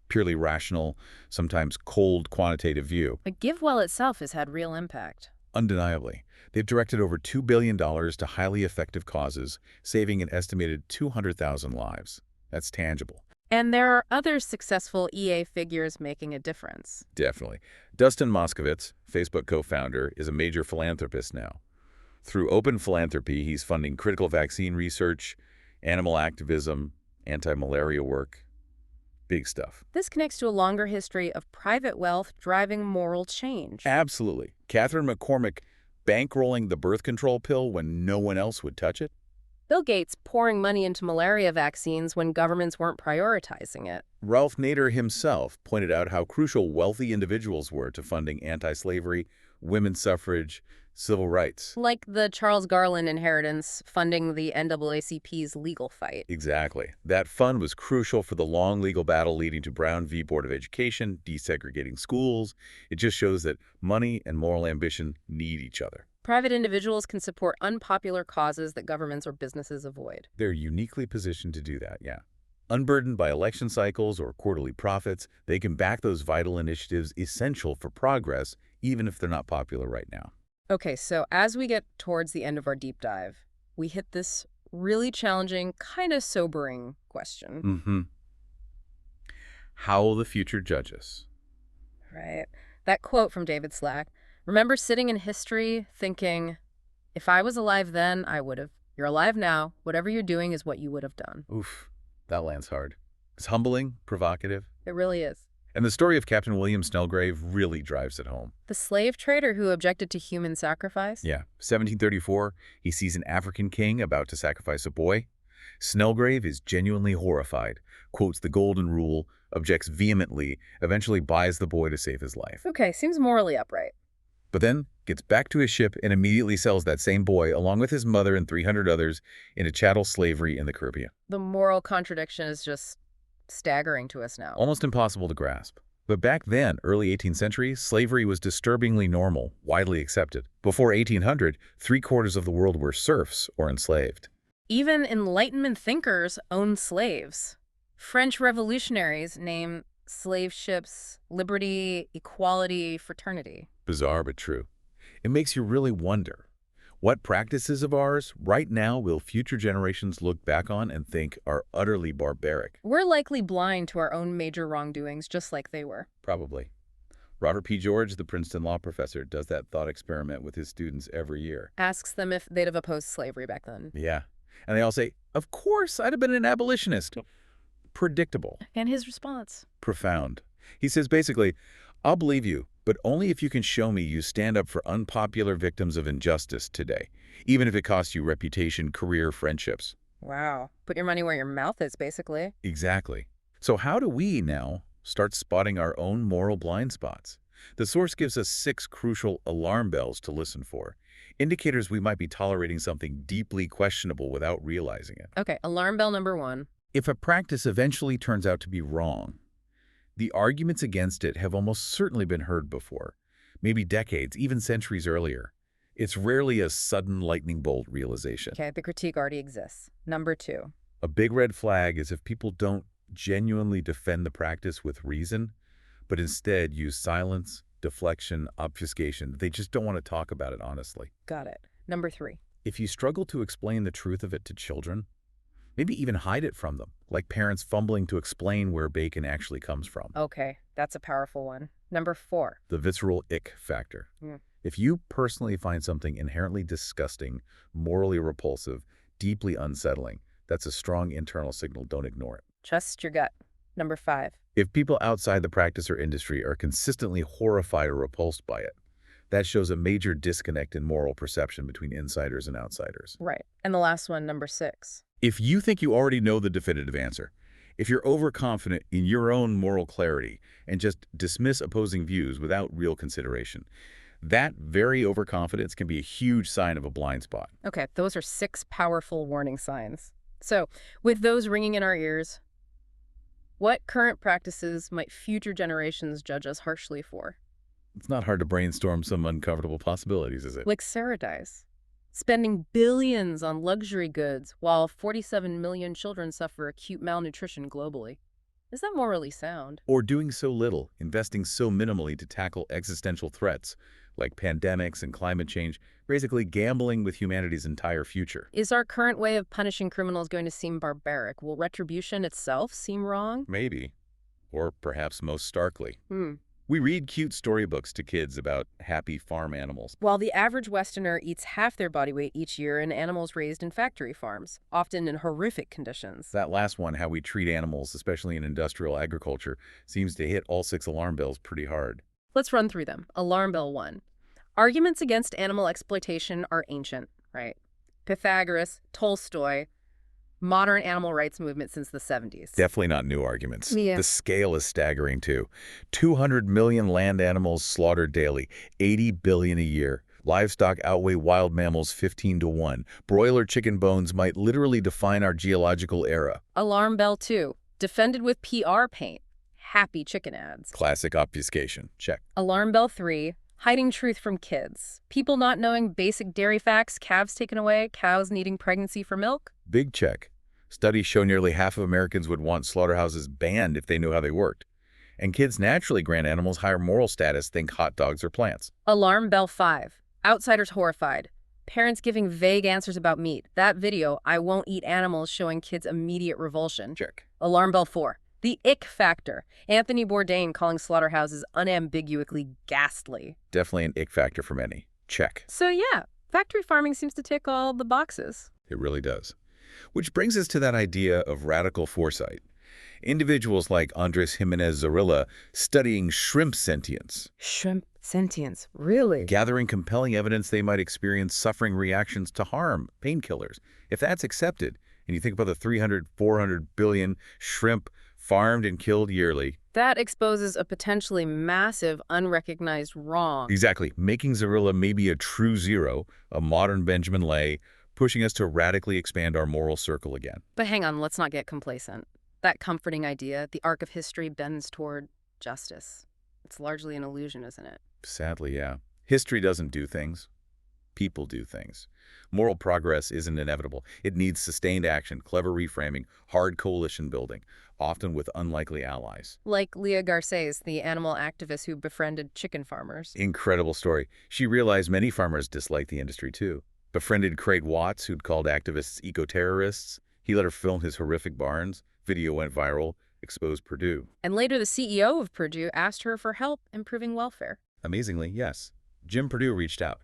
purely rational, sometimes cold quantitative view. But GiveWell itself has had real impact. Undeniably. They've directed over $2 billion to highly effective causes, saving an estimated 200,000 lives. That's tangible. And there are other successful EA figures making a difference. Definitely. Dustin Moskovitz, Facebook co-founder, is a major philanthropist now. Through open philanthropy, he's funding critical vaccine research, animal activism, anti-malaria work. Big stuff. This connects to a longer history of private wealth driving moral change. Absolutely. Catherine McCormick bankrolling the birth control pill when no one else would touch it. Bill Gates pouring money into malaria vaccines when governments weren't prioritizing it. Ralph Nader himself pointed out how crucial wealthy individuals were to funding anti-slavery, women's suffrage, civil rights. Like the Charles Garland inheritance funding the NAACP's legal fight. Exactly. That fund was crucial for the long legal battle leading to Brown v. Board of Education, desegregating schools. It just shows that money and moral ambition need each other. Private individuals can support unpopular causes that governments or businesses avoid. They're uniquely positioned to do that, yeah. Unburdened by election cycles or quarterly profits, they can back those vital initiatives essential for progress, even if they're not popular right now. Okay, so as we get towards the end of our deep dive, we hit this really challenging, kind of sobering question. Mm-hmm. How will the future judge us? Right. That quote from David Slack. Remember sitting in history thinking, if I was alive then, I would have. You're alive now. Whatever you're doing is what you would have done. Oof, that lands hard. It's humbling, provocative, It really is. and the story of Captain William Snelgrave really drives it home. The slave trader who objected to human sacrifice? Yeah, 1734, he sees an African king about to sacrifice a boy. Snelgrave is genuinely horrified, quotes the golden rule, objects vehemently, eventually buys the boy to save his life. Okay, seems morally upright. But then gets back to his ship and immediately sells that same boy, along with his mother and 300 others, into chattel slavery in the Caribbean. The moral contradiction is just staggering to us now. Almost impossible to grasp. But back then, early 18th century, slavery was disturbingly normal, widely accepted. Before 1800, 3/4 of the world were serfs or enslaved. Even Enlightenment thinkers owned slaves. French revolutionaries name slave ships liberty, equality, fraternity. Bizarre but true. It makes you really wonder, what practices of ours right now will future generations look back on and think are utterly barbaric? We're likely blind to our own major wrongdoings, just like they were. Probably. Robert P. George, the Princeton law professor, does that thought experiment with his students every year. Asks them if they'd have opposed slavery back then. Yeah. And they all say, of course, I'd have been an abolitionist. Predictable. And his response? Profound. He says basically, I'll believe you, but only if you can show me you stand up for unpopular victims of injustice today, even if it costs you reputation, career, friendships. Wow. Put your money where your mouth is, basically. Exactly. So how do we now start spotting our own moral blind spots? The source gives us 6 crucial alarm bells to listen for, indicators we might be tolerating something deeply questionable without realizing it. Okay, alarm bell number 1. If a practice eventually turns out to be wrong, the arguments against it have almost certainly been heard before, maybe decades, even centuries earlier. It's rarely a sudden lightning bolt realization. Okay, the critique already exists. Number 2. A big red flag is if people don't genuinely defend the practice with reason, but instead use silence, deflection, obfuscation. They just don't want to talk about it honestly. Got it. Number 3. If you struggle to explain the truth of it to children, maybe even hide it from them, like parents fumbling to explain where bacon actually comes from. Okay, that's a powerful one. Number 4. The visceral ick factor. If you personally find something inherently disgusting, morally repulsive, deeply unsettling, that's a strong internal signal. Don't ignore it. Trust your gut. Number 5. If people outside the practice or industry are consistently horrified or repulsed by it, that shows a major disconnect in moral perception between insiders and outsiders. Right. And the last one, number 6. If you think you already know the definitive answer, if you're overconfident in your own moral clarity and just dismiss opposing views without real consideration, that very overconfidence can be a huge sign of a blind spot. Okay, those are 6 powerful warning signs. So, with those ringing in our ears, what current practices might future generations judge us harshly for? It's not hard to brainstorm some uncomfortable possibilities, is it? Like Saradice, spending billions on luxury goods while 47 million children suffer acute malnutrition globally. Is that morally sound? Or doing so little, investing so minimally to tackle existential threats like pandemics and climate change, basically gambling with humanity's entire future. Is our current way of punishing criminals going to seem barbaric? Will retribution itself seem wrong? Maybe. Or perhaps most starkly. Hmm. We read cute storybooks to kids about happy farm animals. While the average Westerner eats half their body weight each year in animals raised in factory farms, often in horrific conditions. That last one, how we treat animals, especially in industrial agriculture, seems to hit all 6 alarm bells pretty hard. Let's run through them. Alarm bell 1. Arguments against animal exploitation are ancient, right? Pythagoras, Tolstoy, modern animal rights movement since the 70s. Definitely not new arguments. Yeah. The scale is staggering, too. 200 million land animals slaughtered daily, 80 billion a year. Livestock outweigh wild mammals 15 to 1. Broiler chicken bones might literally define our geological era. Alarm bell 2. Defended with PR paint. Happy chicken ads. Classic obfuscation. Check. Alarm bell 3. Hiding truth from kids. People not knowing basic dairy facts, calves taken away, cows needing pregnancy for milk. Big check. Studies show nearly half of Americans would want slaughterhouses banned if they knew how they worked. And kids naturally grant animals higher moral status, think hot dogs or plants. Alarm bell 5. Outsiders horrified. Parents giving vague answers about meat. That video, I won't eat animals, showing kids immediate revulsion. Check. Alarm bell 4. The ick factor. Anthony Bourdain calling slaughterhouses unambiguously ghastly. Definitely an ick factor for many. Check. So yeah, factory farming seems to tick all the boxes. It really does. Which brings us to that idea of radical foresight. Individuals like Andres Jimenez Zorrilla studying shrimp sentience, Shrimp sentience, really? gathering compelling evidence they might experience suffering reactions to harm, painkillers. If that's accepted, and you think about the 300, 400 billion shrimp farmed and killed yearly. That exposes a potentially massive, unrecognized wrong. Exactly. Making Zorrilla maybe a true zero, a modern Benjamin Lay, pushing us to radically expand our moral circle again. But hang on, let's not get complacent. That comforting idea, the arc of history bends toward justice. It's largely an illusion, isn't it? Sadly, yeah. History doesn't do things. People do things. Moral progress isn't inevitable. It needs sustained action, clever reframing, hard coalition building, often with unlikely allies. Like Leah Garces, the animal activist who befriended chicken farmers. Incredible story. She realized many farmers dislike the industry too. Befriended Craig Watts, who'd called activists eco-terrorists. He let her film his horrific barns. Video went viral, exposed Purdue. And later the CEO of Purdue asked her for help improving welfare. Amazingly, yes. Jim Purdue reached out.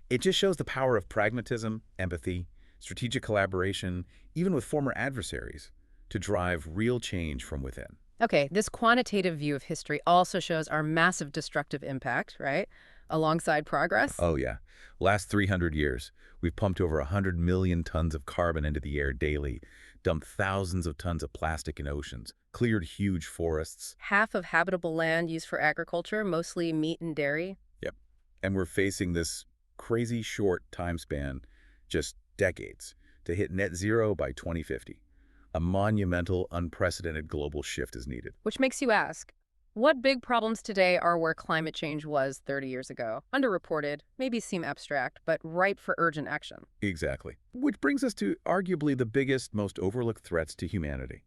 It just shows the power of pragmatism, empathy, strategic collaboration, even with former adversaries, to drive real change from within. Okay, this quantitative view of history also shows our massive destructive impact, right? Alongside progress. Oh yeah. Last 300 years, we've pumped over 100 million tons of carbon into the air daily, dumped thousands of tons of plastic in oceans, cleared huge forests. Half of habitable land used for agriculture, mostly meat and dairy. Yep. And we're facing this crazy short time span, just decades, to hit net zero by 2050. A monumental, unprecedented global shift is needed. Which makes you ask, what big problems today are where climate change was 30 years ago? Underreported, maybe seem abstract, but ripe for urgent action. Exactly. Which brings us to arguably the biggest, most overlooked threats to humanity.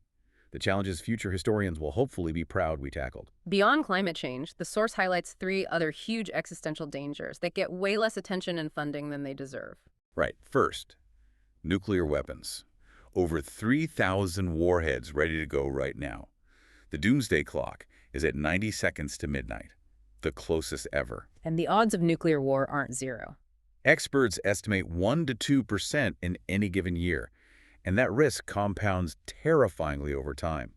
The challenges future historians will hopefully be proud we tackled. Beyond climate change, the source highlights 3 other huge existential dangers that get way less attention and funding than they deserve. Right. First, nuclear weapons. Over 3,000 warheads ready to go right now. The doomsday clock is at 90 seconds to midnight, the closest ever. And the odds of nuclear war aren't zero. Experts estimate 1 to 2% in any given year, and that risk compounds terrifyingly over time.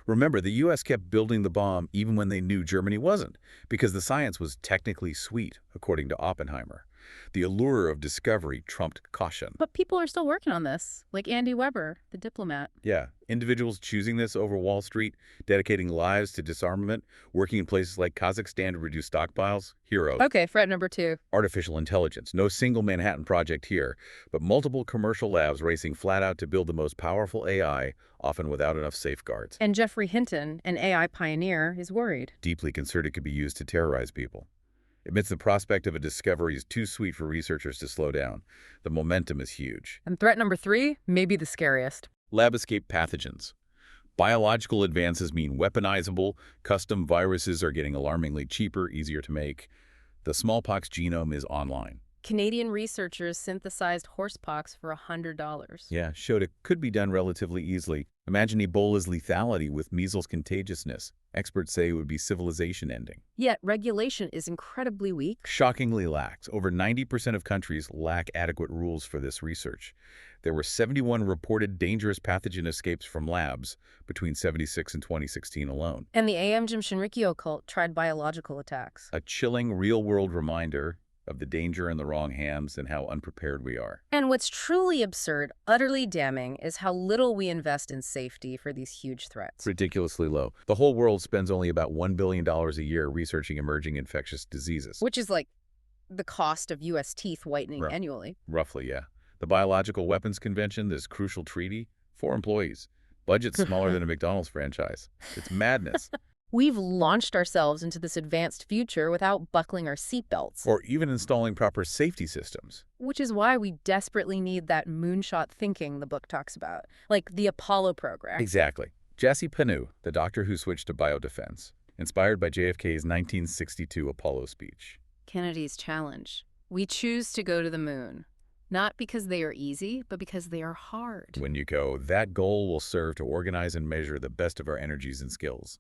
Remember, the U.S. kept building the bomb even when they knew Germany wasn't, because the science was technically sweet, according to Oppenheimer. The allure of discovery trumped caution. But people are still working on this, like Andy Weber, the diplomat. Yeah, individuals choosing this over Wall Street, dedicating lives to disarmament, working in places like Kazakhstan to reduce stockpiles, heroes. Okay, threat number 2. Artificial intelligence. No single Manhattan project here, but multiple commercial labs racing flat out to build the most powerful AI, often without enough safeguards. And Jeffrey Hinton, an AI pioneer, is worried. Deeply concerned it could be used to terrorize people. Amidst the prospect of a discovery is too sweet for researchers to slow down. The momentum is huge. And threat number 3, maybe the scariest. Lab-escape pathogens. Biological advances mean weaponizable, custom viruses are getting alarmingly cheaper, easier to make. The smallpox genome is online. Canadian researchers synthesized horsepox for $100. Yeah, showed it could be done relatively easily. Imagine Ebola's lethality with measles contagiousness. Experts say it would be civilization ending. Yet regulation is incredibly weak. Shockingly lax. Over 90% of countries lack adequate rules for this research. There were 71 reported dangerous pathogen escapes from labs between 1976 and 2016 alone. And the A.M. Jim Shinrikyo cult tried biological attacks. A chilling real-world reminder of the danger in the wrong hands and how unprepared we are. And what's truly absurd, utterly damning, is how little we invest in safety for these huge threats. Ridiculously low. The whole world spends only about $1 billion a year researching emerging infectious diseases. Which is like the cost of U.S. teeth whitening annually. Roughly, yeah. The Biological Weapons Convention, this crucial treaty, 4 employees. Budget smaller than a McDonald's franchise. It's madness. We've launched ourselves into this advanced future without buckling our seatbelts. Or even installing proper safety systems. Which is why we desperately need that moonshot thinking the book talks about, like the Apollo program. Exactly. Jesse Panu, the doctor who switched to biodefense, inspired by JFK's 1962 Apollo speech. Kennedy's challenge. We choose to go to the moon, not because they are easy, but because they are hard. When you go, that goal will serve to organize and measure the best of our energies and skills.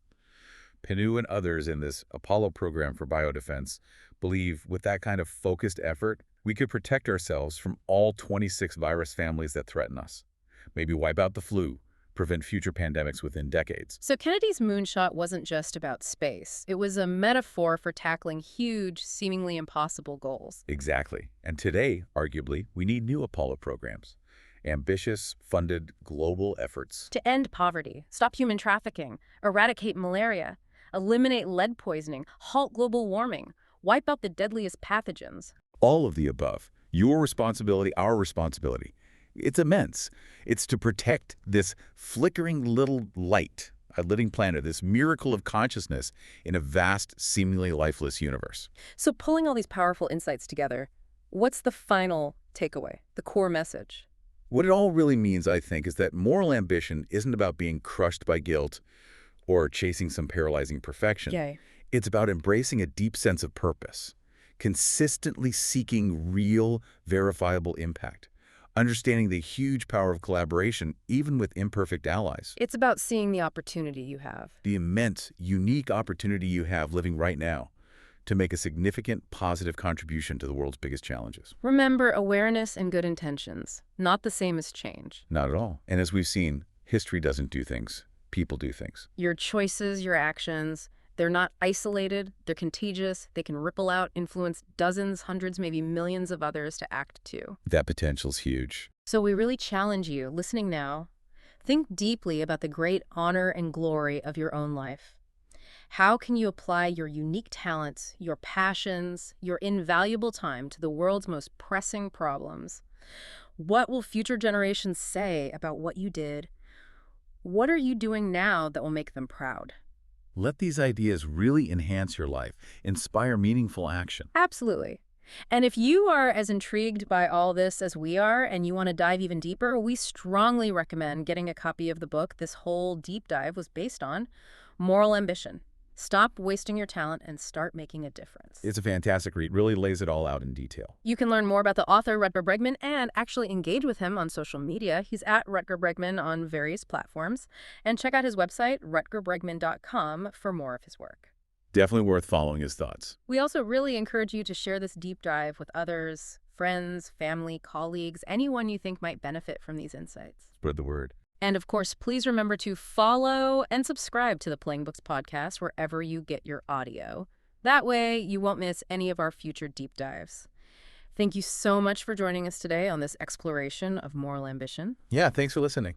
Pinu and others in this Apollo program for biodefense believe with that kind of focused effort, we could protect ourselves from all 26 virus families that threaten us. Maybe wipe out the flu, prevent future pandemics within decades. So Kennedy's moonshot wasn't just about space. It was a metaphor for tackling huge, seemingly impossible goals. Exactly. And today, arguably, we need new Apollo programs. Ambitious, funded, global efforts. To end poverty, stop human trafficking, eradicate malaria, eliminate lead poisoning, halt global warming, wipe out the deadliest pathogens. All of the above. Your responsibility, our responsibility. It's immense. It's to protect this flickering little light, a living planet, this miracle of consciousness in a vast, seemingly lifeless universe. So pulling all these powerful insights together, what's the final takeaway, the core message? What it all really means, I think, is that moral ambition isn't about being crushed by guilt or chasing some paralyzing perfection. Yay. It's about embracing a deep sense of purpose, consistently seeking real, verifiable impact, understanding the huge power of collaboration, even with imperfect allies. It's about seeing the opportunity you have. The immense, unique opportunity you have living right now to make a significant, positive contribution to the world's biggest challenges. Remember, awareness and good intentions, not the same as change. Not at all. And as we've seen, history doesn't do things. People do things. Your choices, your actions, they're not isolated, they're contagious, they can ripple out, influence dozens, hundreds, maybe millions of others to act too. That potential's huge. So we really challenge you, listening now, think deeply about the great honor and glory of your own life. How can you apply your unique talents, your passions, your invaluable time to the world's most pressing problems? What will future generations say about what you did? What are you doing now that will make them proud? Let these ideas really enhance your life, inspire meaningful action. Absolutely. And if you are as intrigued by all this as we are and you want to dive even deeper, we strongly recommend getting a copy of the book this whole deep dive was based on, Moral Ambition. Stop wasting your talent and start making a difference. It's a fantastic read, really lays it all out in detail. You can learn more about the author, Rutger Bregman, and actually engage with him on social media. He's at Rutger Bregman on various platforms. And check out his website, rutgerbregman.com, for more of his work. Definitely worth following his thoughts. We also really encourage you to share this deep dive with others, friends, family, colleagues, anyone you think might benefit from these insights. Spread the word. And of course, please remember to follow and subscribe to the Playing Books podcast wherever you get your audio. That way, you won't miss any of our future deep dives. Thank you so much for joining us today on this exploration of moral ambition. Yeah, thanks for listening.